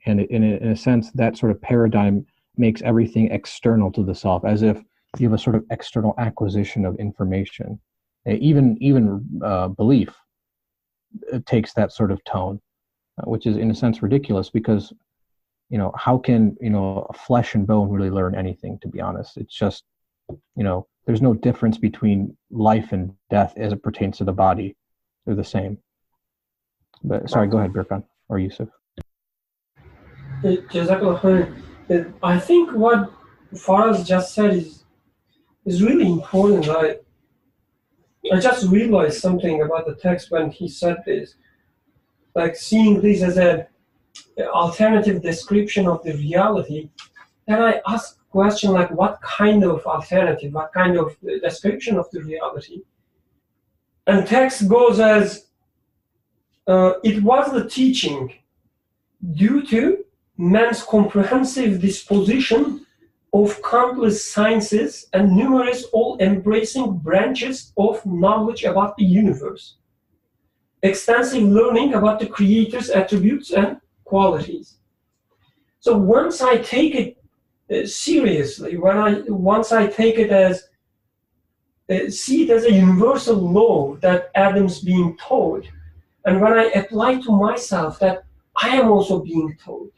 And in a sense, that sort of paradigm makes everything external to the self, as if you have a sort of external acquisition of information. Even belief takes that sort of tone, which is in a sense ridiculous, because how can flesh and bone really learn anything, to be honest? It's just there's no difference between life and death as it pertains to the body. They're the same. But sorry, go ahead, Berkan or Yusuf. Jazakallah khair. I think what Faraz just said is really important. I just realized something about the text when he said this, like seeing this as an alternative description of the reality. Then I asked question like what kind of alternative, what kind of description of the reality. And text goes as, it was the teaching due to man's comprehensive disposition of countless sciences and numerous all-embracing branches of knowledge about the universe, extensive learning about the Creator's attributes and qualities. So once I take it seriously, once I take it as, see it as a universal law that Adam's being taught, and when I apply to myself that I am also being taught,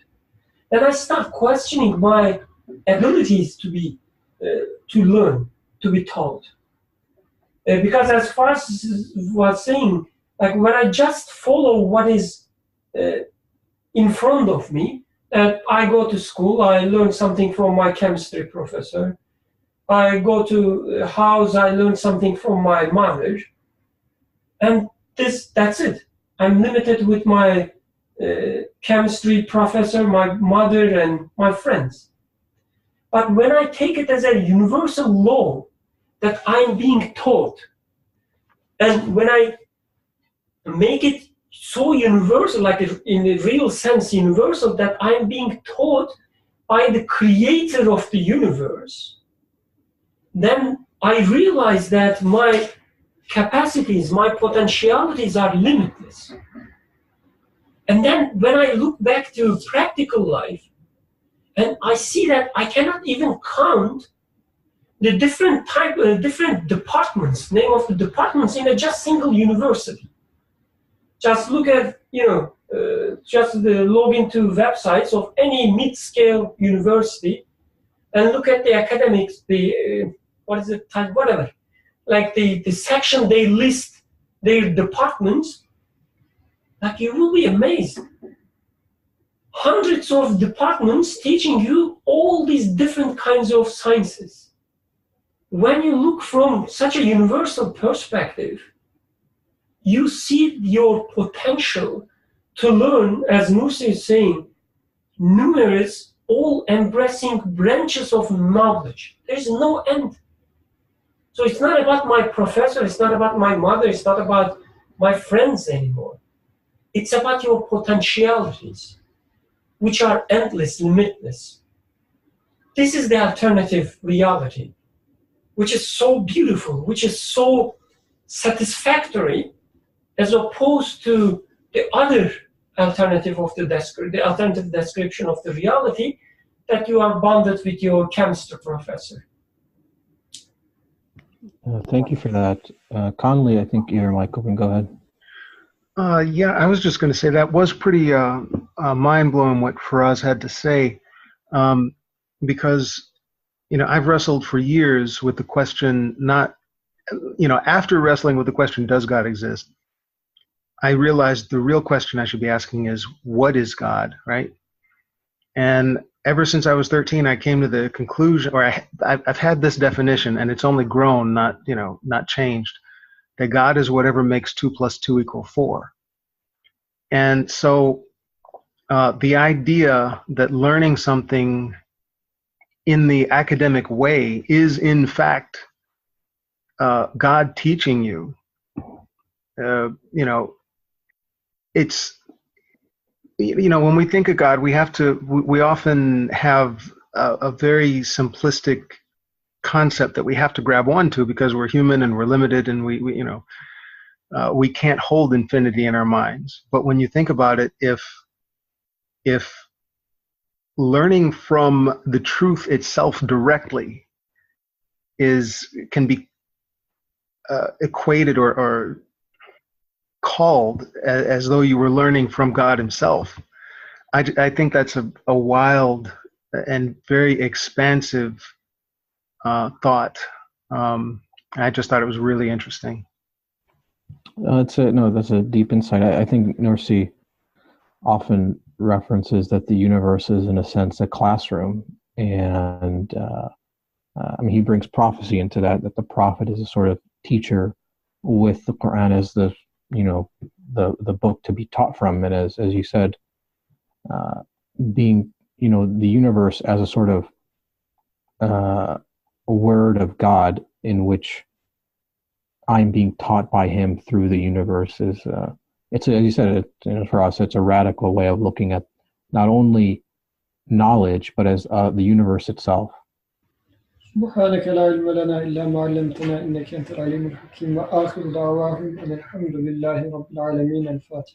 then I start questioning my abilities to be, to learn, to be taught. Because as far as was saying, like when I just follow what is in front of me, I go to school, I learn something from my chemistry professor. I go to house, I learn something from my mother. And that's it. I'm limited with my chemistry professor, my mother, and my friends. But when I take it as a universal law that I'm being taught, and when I make it so universal, like in the real sense universal, that I'm being taught by the creator of the universe, then I realize that my capacities, my potentialities are limitless. And then when I look back to practical life, and I see that I cannot even count the different departments, name of the departments in a just single university. Just look at, just log into websites of any mid-scale university and look at the academics, whatever. Like the section they list their departments, like you will be amazed. Hundreds of departments teaching you all these different kinds of sciences. When you look from such a universal perspective, you see your potential to learn, as Nursi is saying, numerous, all-embracing branches of knowledge. There's no end. So it's not about my professor, it's not about my mother, it's not about my friends anymore. It's about your potentialities, which are endless, limitless. This is the alternative reality, which is so beautiful, which is so satisfactory, as opposed to the other alternative of the alternative description of the reality that you are bonded with your chemistry professor. Thank you for that. Conley, I think you're mic open. Go ahead. Yeah, I was just going to say that was pretty mind-blowing what Faraz had to say, because, I've wrestled for years with the question, after wrestling with the question, does God exist? I realized the real question I should be asking is, what is God, right? And ever since I was 13, I came to the conclusion, or I've had this definition, and it's only grown, not changed, that God is whatever makes 2 + 2 = 4. And so the idea that learning something in the academic way is in fact God teaching you, it's, when we think of God, we often have a very simplistic concept that we have to grab onto because we're human and we're limited, and we can't hold infinity in our minds. But when you think about it, if learning from the truth itself directly can be equated or called as though you were learning from God himself, I think that's a wild and very expansive thought. I just thought it was really interesting. That's a deep insight. I think Nursi often references that the universe is, in a sense, a classroom, and he brings prophecy into that the prophet is a sort of teacher with the Quran as the book to be taught from, and as you said, being the universe as a sort of word of God in which I'm being taught by Him through the universe is, it's, as you said, for us, it's a radical way of looking at not only knowledge, but as the universe itself. سبحانك لا علم لنا إلا ما علمتنا إنك أنت العليم الحكيم وآخر دعواهم أن الحمد لله رب العالمين الفاتح